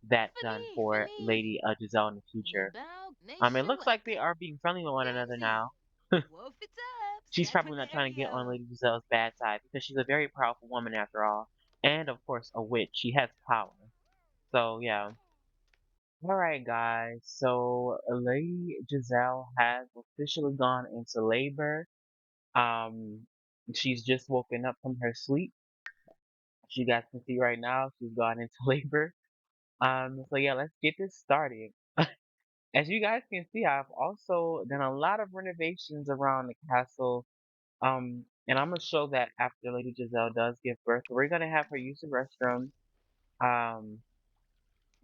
that done for Lady Giselle in the future. It looks like they are being friendly with one another now. She's probably not trying to get on Lady Giselle's bad side because she's a very powerful woman after all. And of course, a witch. She has power. So, yeah. Alright, guys. So, Lady Giselle has officially gone into labor. Um, she's just woken up from her sleep. She guys can see right now, she's gone into labor. So yeah, let's get this started. As you guys can see, I've also done a lot of renovations around the castle. And I'm gonna show that after Lady Giselle does give birth. We're gonna have her use the restroom. Um,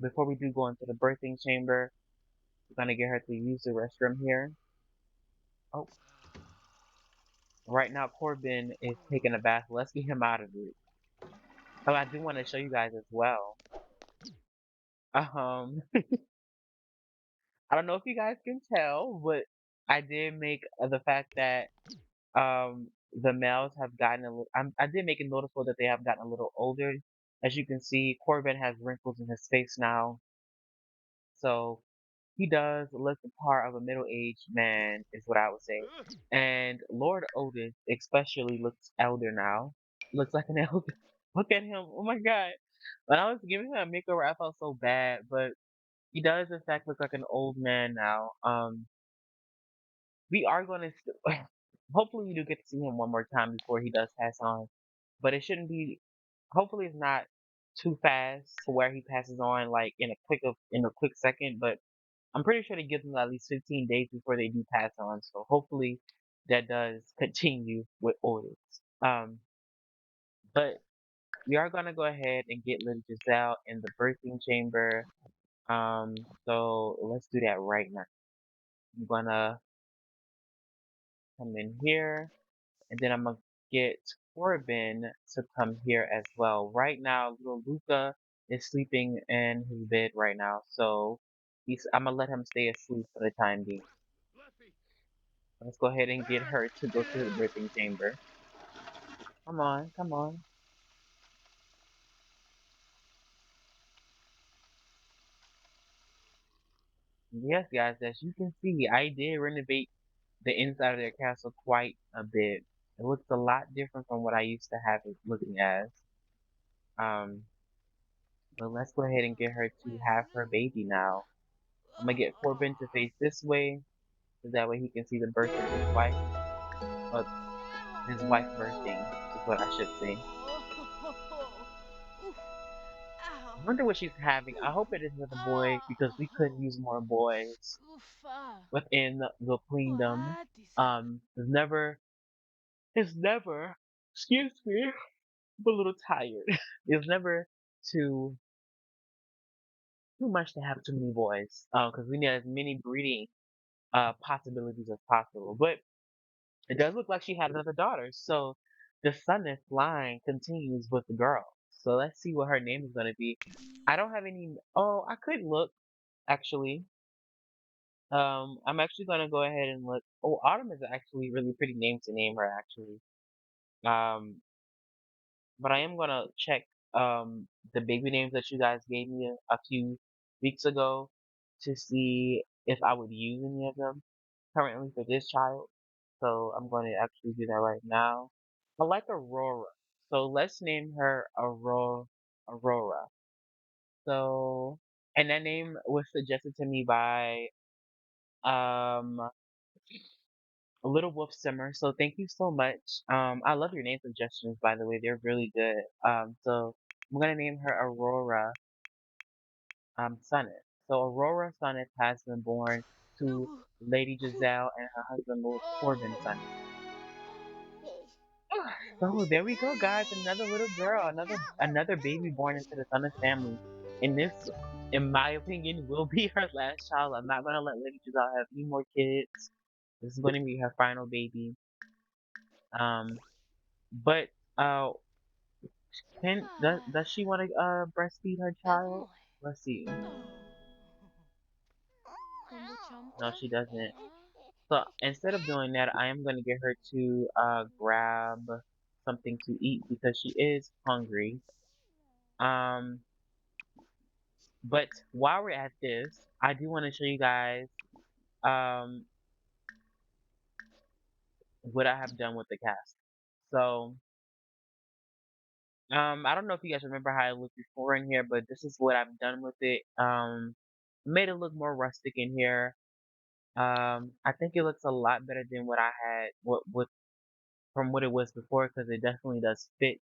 Before we do go into the birthing chamber, we're gonna get her to use the restroom here. Oh, right now Corbin is taking a bath. Let's get him out of it. Oh, I do want to show you guys as well. Um, I don't know if you guys can tell, but I did make the fact that the males have gotten a little. I did make it noticeable that they have gotten a little older. As you can see, Corbin has wrinkles in his face now, so he does look the part of a middle-aged man, is what I would say. And Lord Otis especially looks elder now. Looks like an elder. Look at him. Oh my God. When I was giving him a makeover, I felt so bad, but he does in fact look like an old man now. We are going to hopefully we do get to see him one more time before he does pass on, but it shouldn't be. Hopefully, it's not too fast to where he passes on like in a quick second. But I'm pretty sure they give them at least 15 days before they do pass on. So hopefully that does continue with orders. Um, we are gonna go ahead and get Lady Giselle in the birthing chamber. So let's do that right now. I'm gonna come in here, and then I'm gonna get Corbin to come here as well. Right now, little Luca is sleeping in his bed right now, so I'm gonna let him stay asleep for the time being. Let's go ahead and get her to go to the birthing chamber. Come on, come on. Yes, guys, as you can see, I did renovate the inside of their castle quite a bit. It looks a lot different from what I used to have it looking as. Um, but let's go ahead and get her to have her baby now. I'm gonna get Corbin to face this way, so that way he can see the birth of his wife. Well, his wife birthing is what I should say. I wonder what she's having. I hope it isn't a boy because we could use more boys within the queendom. It's never, excuse me, I'm a little tired. It's never too too much to have too many boys. Because we need as many breeding possibilities as possible. But it does look like she had another daughter. So the Sunneth line continues with the girl. So let's see what her name is gonna be. I don't have any. Oh, I could look actually. I'm actually gonna go ahead and look. Oh, Autumn is actually a really pretty name to name her actually. Um, but I am gonna check the baby names that you guys gave me a few weeks ago to see if I would use any of them currently for this child. So I'm going to actually do that right now. I like Aurora. So let's name her Aurora. Aurora. So, and that name was suggested to me by um Little Wolf Simmer. So thank you so much. I love your name suggestions, by the way. They're really good. So I'm gonna name her Aurora Sunneth. So Aurora Sunneth has been born to Lady Giselle and her husband Lord Corbin Sunneth. So there we go, guys. Another little girl, another baby born into the Sunneth family. And this, in my opinion, will be her last child. I'm not gonna let Lady Giselle have any more kids. This is gonna be her final baby. Um, but uh, does she want to breastfeed her child? Let's see. No, she doesn't. So instead of doing that, I am gonna get her to grab something to eat because she is hungry. Um, but while we're at this, I do want to show you guys um what I have done with the cast. So I don't know if you guys remember how it looked before in here, but this is what I've done with it. Made it look more rustic in here. I think it looks a lot better than what I had what from what it was before because it definitely does fit.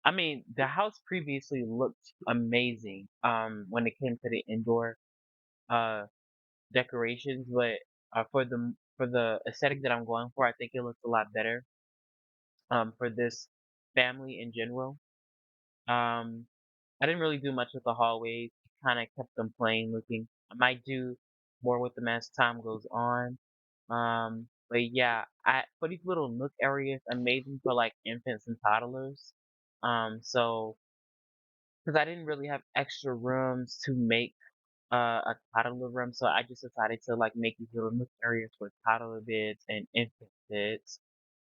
I mean, the house previously looked amazing when it came to the indoor uh decorations, but for the aesthetic that I'm going for, I think it looks a lot better for this family in general. Um, I didn't really do much with the hallways, kind of kept them plain looking. I might do more with them as time goes on. But yeah, I for these little nook areas, I made them for like infants and toddlers. So because I didn't really have extra rooms to make a toddler room, so I just decided to like make these little nook areas for toddler beds and infant beds.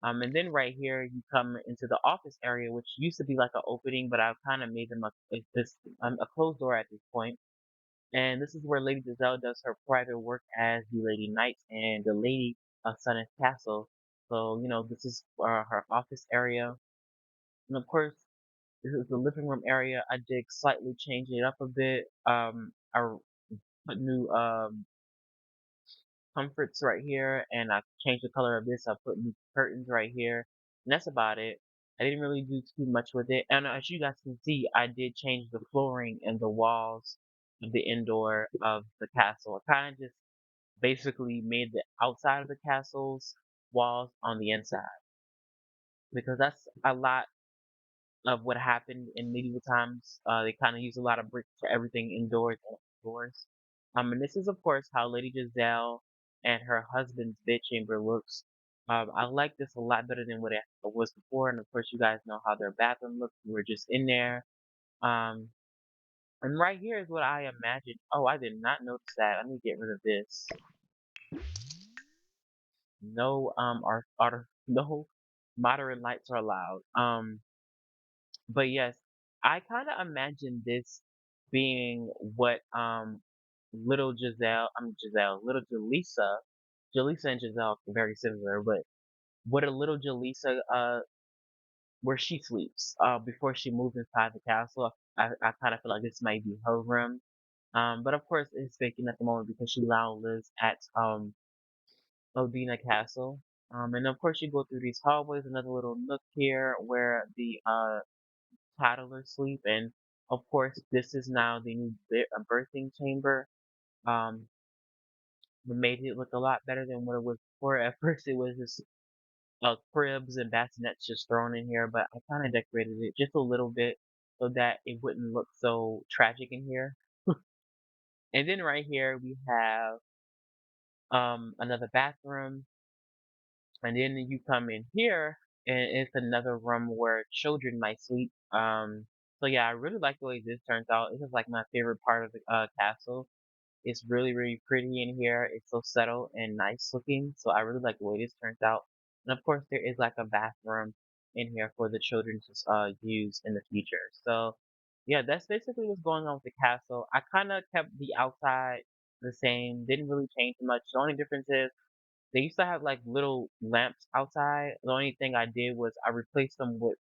And then right here you come into the office area, which used to be like an opening, but I've kind of made them a closed door at this point. And this is where Lady Giselle does her private work as the Lady Knight and the Lady of Sun Castle. So, this is her office area. And of course, this is the living room area. I did slightly change it up a bit. I put new comforts right here, and I changed the color of this. I put new curtains right here, and that's about it. I didn't really do too much with it. And as you guys can see, I did change the flooring and the walls of the indoor of the castle. I kind of just basically made the outside of the castle's walls on the inside because that's a lot. of what happened in medieval times. They kind of use a lot of bricks for everything indoors and outdoors. And this is of course how Lady Giselle and her husband's bedchamber looks. I like this a lot better than what it was before, and of course you guys know how their bathroom looks. We're just in there. Um, and right here is what I imagined. Oh, I did not notice that. Let me get rid of this. No, no modern lights are allowed. But yes, I kind of imagine this being what little little Jaleesa and Giselle are very similar, but what a little Jaleesa where she sleeps before she moves inside the castle. I kind of feel like this might be her room. But of course it's vacant at the moment because she now lives at Odina Castle. And of course you go through these hallways, another little nook here where the toddlers sleep, and of course this is now the new birthing chamber. Um, we made it look a lot better than what it was before. At first it was just cribs and bassinets just thrown in here, but I kind of decorated it just a little bit so that it wouldn't look so tragic in here. And then right here we have another bathroom, and then you come in here and it's another room where children might sleep. So yeah, I really like the way this turns out. This is like my favorite part of the castle. It's really, really pretty in here. It's so subtle and nice looking. So I really like the way this turns out. And of course, there is like a bathroom in here for the children to use in the future. So yeah, that's basically what's going on with the castle. I kind of kept the outside the same. Didn't really change much. The only difference is they used to have like little lamps outside. The only thing I did was I replaced them with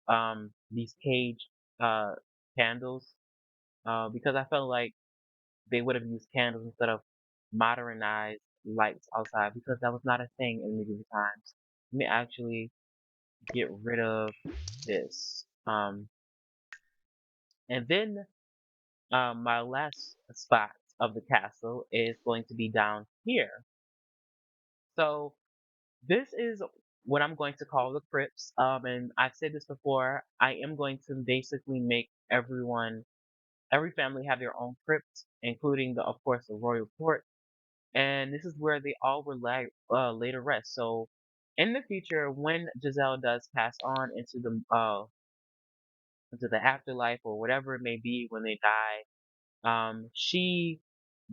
these cage uh candles because I felt like they would have used candles instead of modernized lights outside because that was not a thing in medieval times. Let me actually get rid of this. And then my last spot of the castle is going to be down here. So this is what I'm going to call the crypts. And I've said this before. I am going to basically make every family have their own crypt, including of course, the royal court. And this is where they all were later rest. So in the future, when Giselle does pass on into the afterlife or whatever it may be when they die, she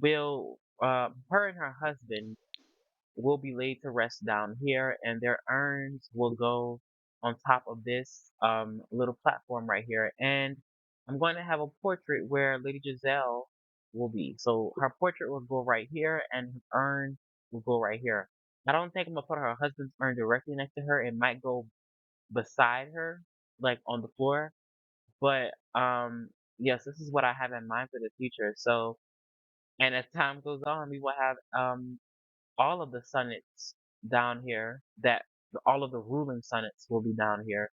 will her and her husband will be laid to rest down here, and their urns will go on top of this little platform right here. And I'm going to have a portrait where Lady Giselle will be. So her portrait will go right here, and her urn will go right here. I don't think I'm gonna put her husband's urn directly next to her. It might go beside her, like on the floor. But yes, this is what I have in mind for the future. So, and as time goes on, we will have all of the sonnets down here that all of the ruling sonnets will be down here.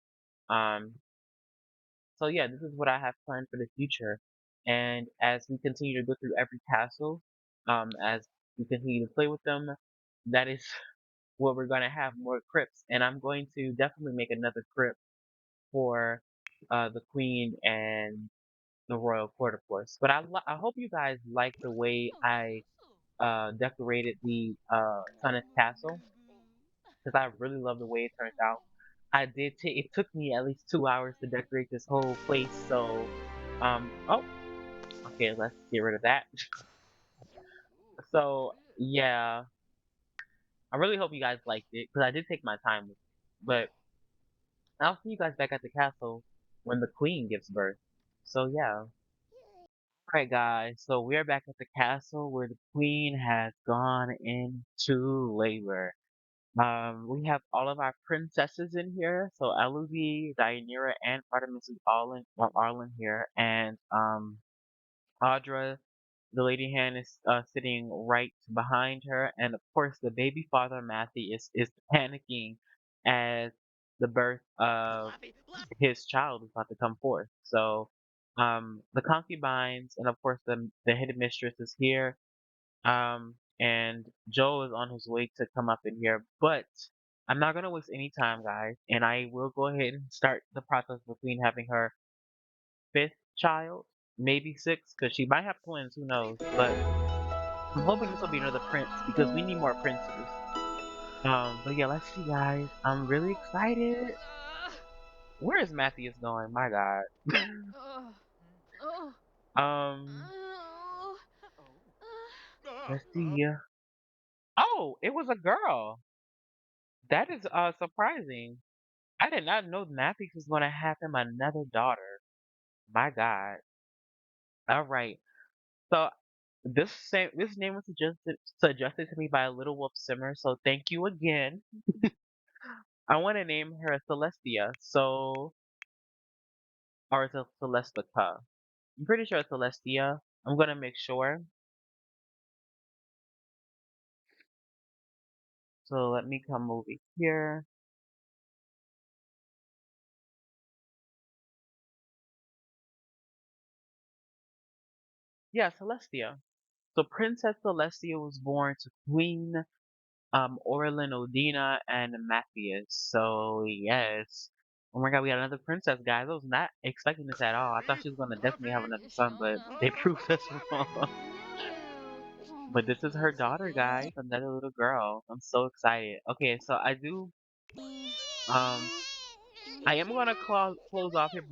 Um, so yeah, this is what I have planned for the future. And as we continue to go through every castle, as we continue to play with them, that is what we're gonna have more crypts. And I'm going to definitely make another crypt for the queen and the royal court, of course. But I hope you guys like the way I decorated the Sonnet Castle because I really love the way it turned out. It took me at least 2 hours to decorate this whole place. So, oh, okay, let's get rid of that. So, yeah, I really hope you guys liked it because I did take my time with it. But I'll see you guys back at the castle when the queen gives birth. So, yeah. Alright, guys, so we're back at the castle where the queen has gone into labor. We have all of our princesses in here. So Eloise, Daianyra, and Artemis is all in here. And Audra, the lady hand is sitting right behind her. And of course, the baby father, Matthew, is panicking as the birth of his child is about to come forth. So the concubines and of course the hidden mistress is here. And Joel is on his way to come up in here, but I'm not gonna waste any time, guys, and I will go ahead and start the process between having her fifth child, maybe sixth, because she might have twins. Who knows? But I'm hoping this will be another prince because we need more princes. But yeah, let's see, guys. I'm really excited. Where is Matthias going? My God. Um, let's see. Oh, it was a girl. That is surprising. I did not know Matthias was gonna have him another daughter. My God. All right. So this name was suggested to me by a Little Wolf Simmer. So thank you again. I want to name her Celestia. So or is it Celestica? I'm pretty sure it's Celestia. I'm gonna make sure. So let me come over here. Yeah, Celestia. So Princess Celestia was born to Queen Orlin Odina and Matthias. So yes. Oh my god, we got another princess, guys. I was not expecting this at all. I thought she was gonna definitely have another son, but they proved us wrong. But this is her daughter, guys. Another little girl. I'm so excited. Okay, so um I am gonna close off here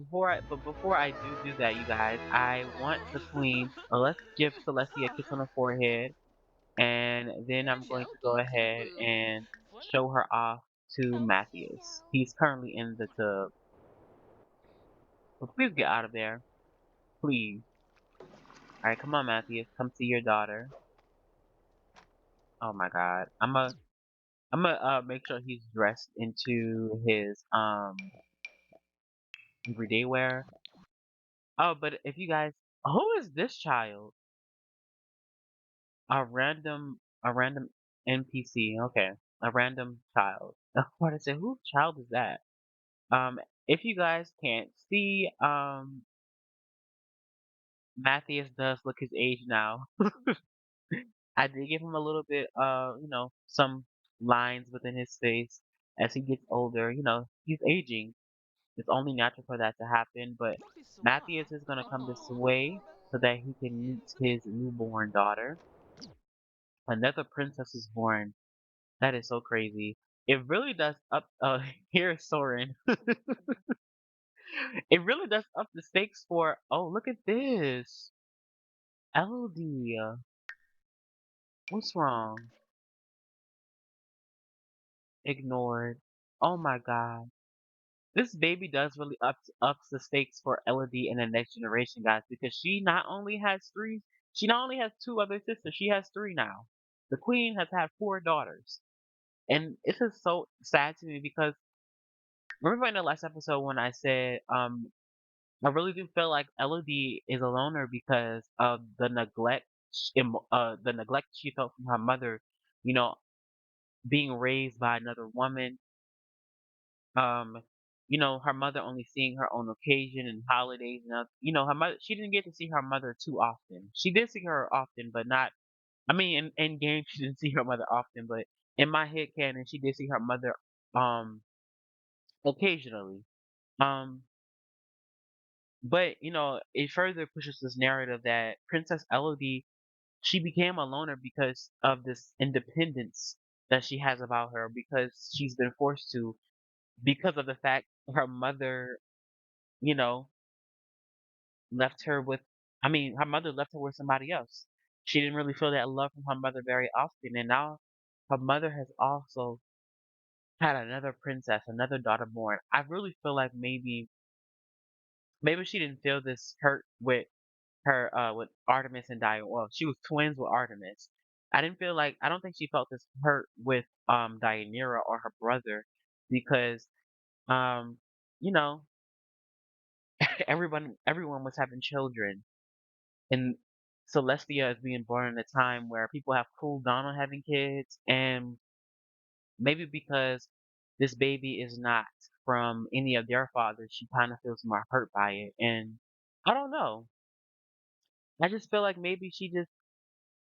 but before I do that, you guys, I want the queen. Let's give Celestia a kiss on the forehead, and then I'm going to go ahead and show her off to Matthias. He's currently in the tub. So please get out of there, please. All right, come on, Matthias, come see your daughter. Oh my God, I'm gonna make sure he's dressed into his everyday wear. Oh, but if you guys, who is this child? A random NPC. Okay, a random child. What I say? Whose child is that? If you guys can't see, Matthias does look his age now. I did give him a little bit, some lines within his face as he gets older. He's aging. It's only natural for that to happen. But Matthias is gonna come this way so that he can meet his newborn daughter. Another princess is born. That is so crazy. It really does up here Soren. It really does up the stakes for oh look at this. Elodie. What's wrong? Ignored. Oh my god. This baby does really ups the stakes for Elodie in the next generation, guys, because she not only has two other sisters, she has three now. The queen has had four daughters. And this is so sad to me because remember in the last episode when I said I really do feel like Elodie is a loner because of the neglect she felt from her mother, you know, being raised by another woman. Um, her mother only seeing her on occasion and holidays and her mother. She didn't get to see her mother too often. She did see her often, but not. I mean, in game she didn't see her mother often, but in my head canon she did see her mother um occasionally. Um, but it further pushes this narrative that Princess Elodie she became a loner because of this independence that she has about her because she's been forced to because of the fact her mother, you know, left her with her mother left her with somebody else. She didn't really feel that love from her mother very often and now her mother has also had another princess, another daughter born. I really feel like maybe she didn't feel this hurt with Artemis and Daianyra. Well, she was twins with Artemis. I don't think she felt this hurt with Daianyra or her brother because um you know everyone was having children and Celestia is being born in a time where people have cooled down on having kids and maybe because this baby is not from any of their fathers, she kind of feels more hurt by it and I don't know. I just feel like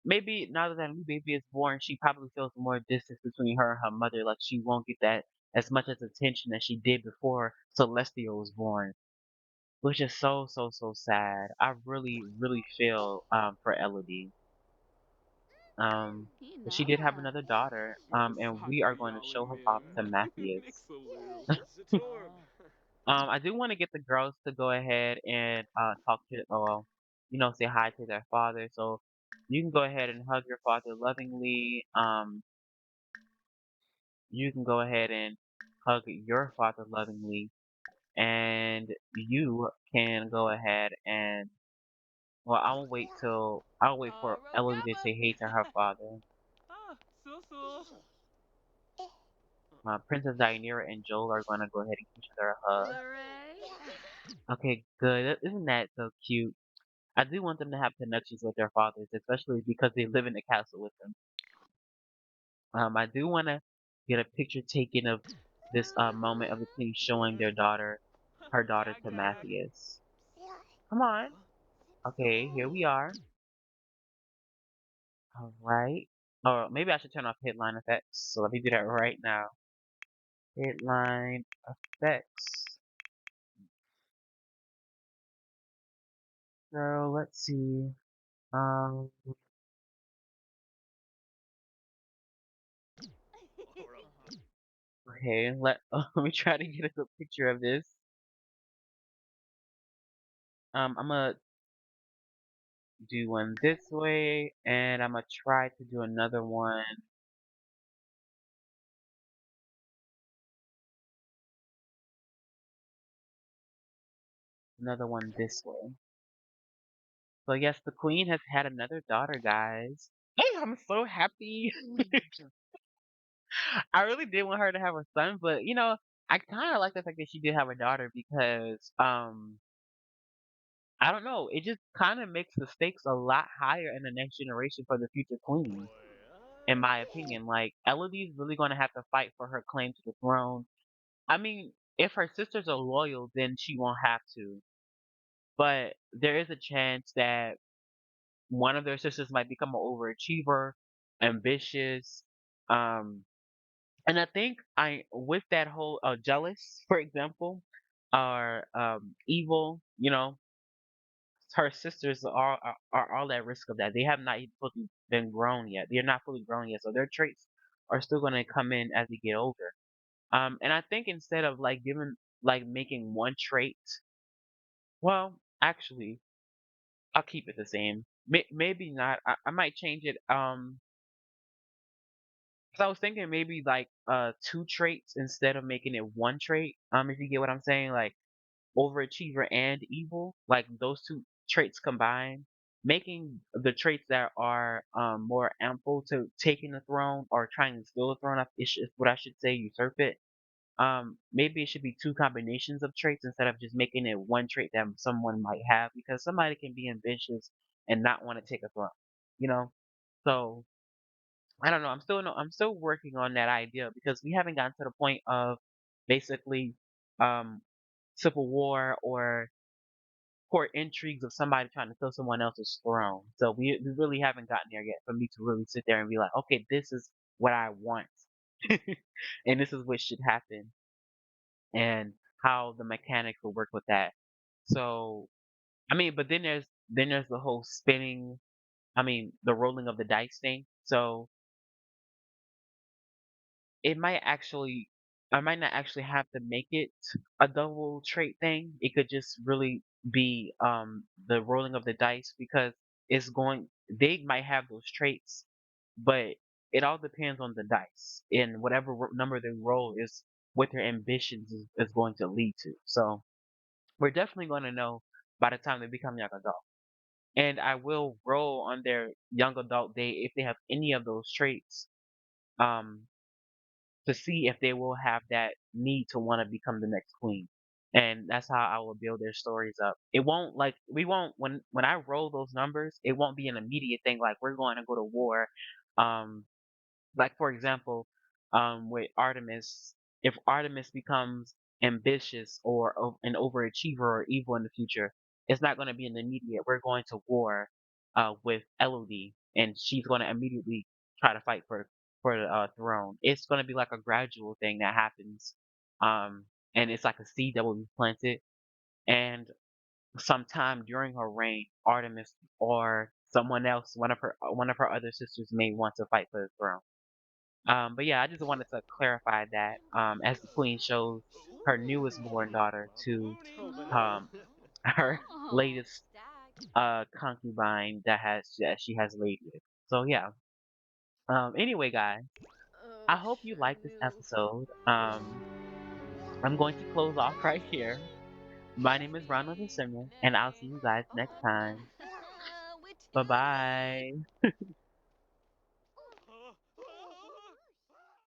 maybe now that a new baby is born, she probably feels more distance between her and her mother. Like she won't get that as much as attention as she did before Celestial was born, which is so sad. I really really feel for Elodie. Um, but she did have another daughter. And we are going to show her off to Matthias. Oh. I do want to get the girls to go ahead and talk to, well, say hi to their father. So you can go ahead and hug your father lovingly. You can go ahead and hug your father lovingly, and you can go ahead and, well, I'll wait for Elodie to say hey to her father. Ah, so. Princess Daianyra and Joel are going to go ahead and give each other a hug. Hooray! Okay, good. Isn't that so cute? I do want them to have connections with their fathers, especially because they live in the castle with them. I do want to get a picture taken of this moment of the queen showing her daughter to Matthias. Come on. Okay, here we are. All right. Or maybe I should turn off headline effects. So let me do that right now. Headline effects. So let's see. Um. Okay. Let me try to get a good picture of this. I'm gonna do one this way, and I'm gonna try to do another one this way. So yes, the queen has had another daughter, guys. Hey, I'm so happy. I really did want her to have a son, but I kind of like the fact that she did have a daughter because I don't know, it just kind of makes the stakes a lot higher in the next generation for the future queen, in my opinion. Like Elodie's really going to have to fight for her claim to the throne. I mean, if her sisters are loyal, then she won't have to. But there is a chance that one of their sisters might become an overachiever, ambitious, um, and I think I with that whole jealous, for example, or evil, her sisters are all at risk of that. They have not even fully been grown yet. They're not fully grown yet, so their traits are still going to come in as they get older. And I think instead of making one trait, well, actually, I'll keep it the same. Maybe not. I might change it. 'Cause I was thinking maybe like two traits instead of making it one trait. If you get what I'm saying, like overachiever and evil, like those two traits combined, making the traits that are more ample to taking the throne or trying to steal the throne. Is what I should say, usurp it. Maybe it should be two combinations of traits instead of just making it one trait that someone might have, because somebody can be ambitious and not want to take a throne, you know. So I don't know. I'm still working on that idea because we haven't gotten to the point of basically um civil war or court intrigues of somebody trying to steal someone else's throne. So we really haven't gotten there yet for me to really sit there and be like, okay, this is what I want, and this is what should happen, and how the mechanics will work with that. So I mean, but then there's the whole spinning. I mean, the rolling of the dice thing. So it might actually I might not actually have to make it a double trait thing. It could just really be the rolling of the dice, because they might have those traits, but it all depends on the dice, and whatever number they roll is what their ambitions is going to lead to. So we're definitely going to know by the time they become young adults. And I will roll on their young adult day if they have any of those traits. Um, to see if they will have that need to want to become the next queen. And that's how I will build their stories up. It won't like we won't when I roll those numbers, it won't be an immediate thing like we're going to go to war. Um, like for example, with Artemis, if Artemis becomes ambitious or an overachiever or evil in the future, it's not going to be an immediate. We're going to war with Elodie. and she's going to immediately try to fight for the throne. It's going to be like a gradual thing that happens, um, and it's like a seed that will be planted, and sometime during her reign, Artemis or someone else, one of her other sisters may want to fight for the throne. But yeah, I just wanted to clarify that as the queen shows her newest born daughter to um, her latest concubine that she has laid with. So yeah. Anyway, guys, I hope you liked this episode. I'm going to close off right here. My name is Ronald Simon, and I'll see you guys next time. Bye bye.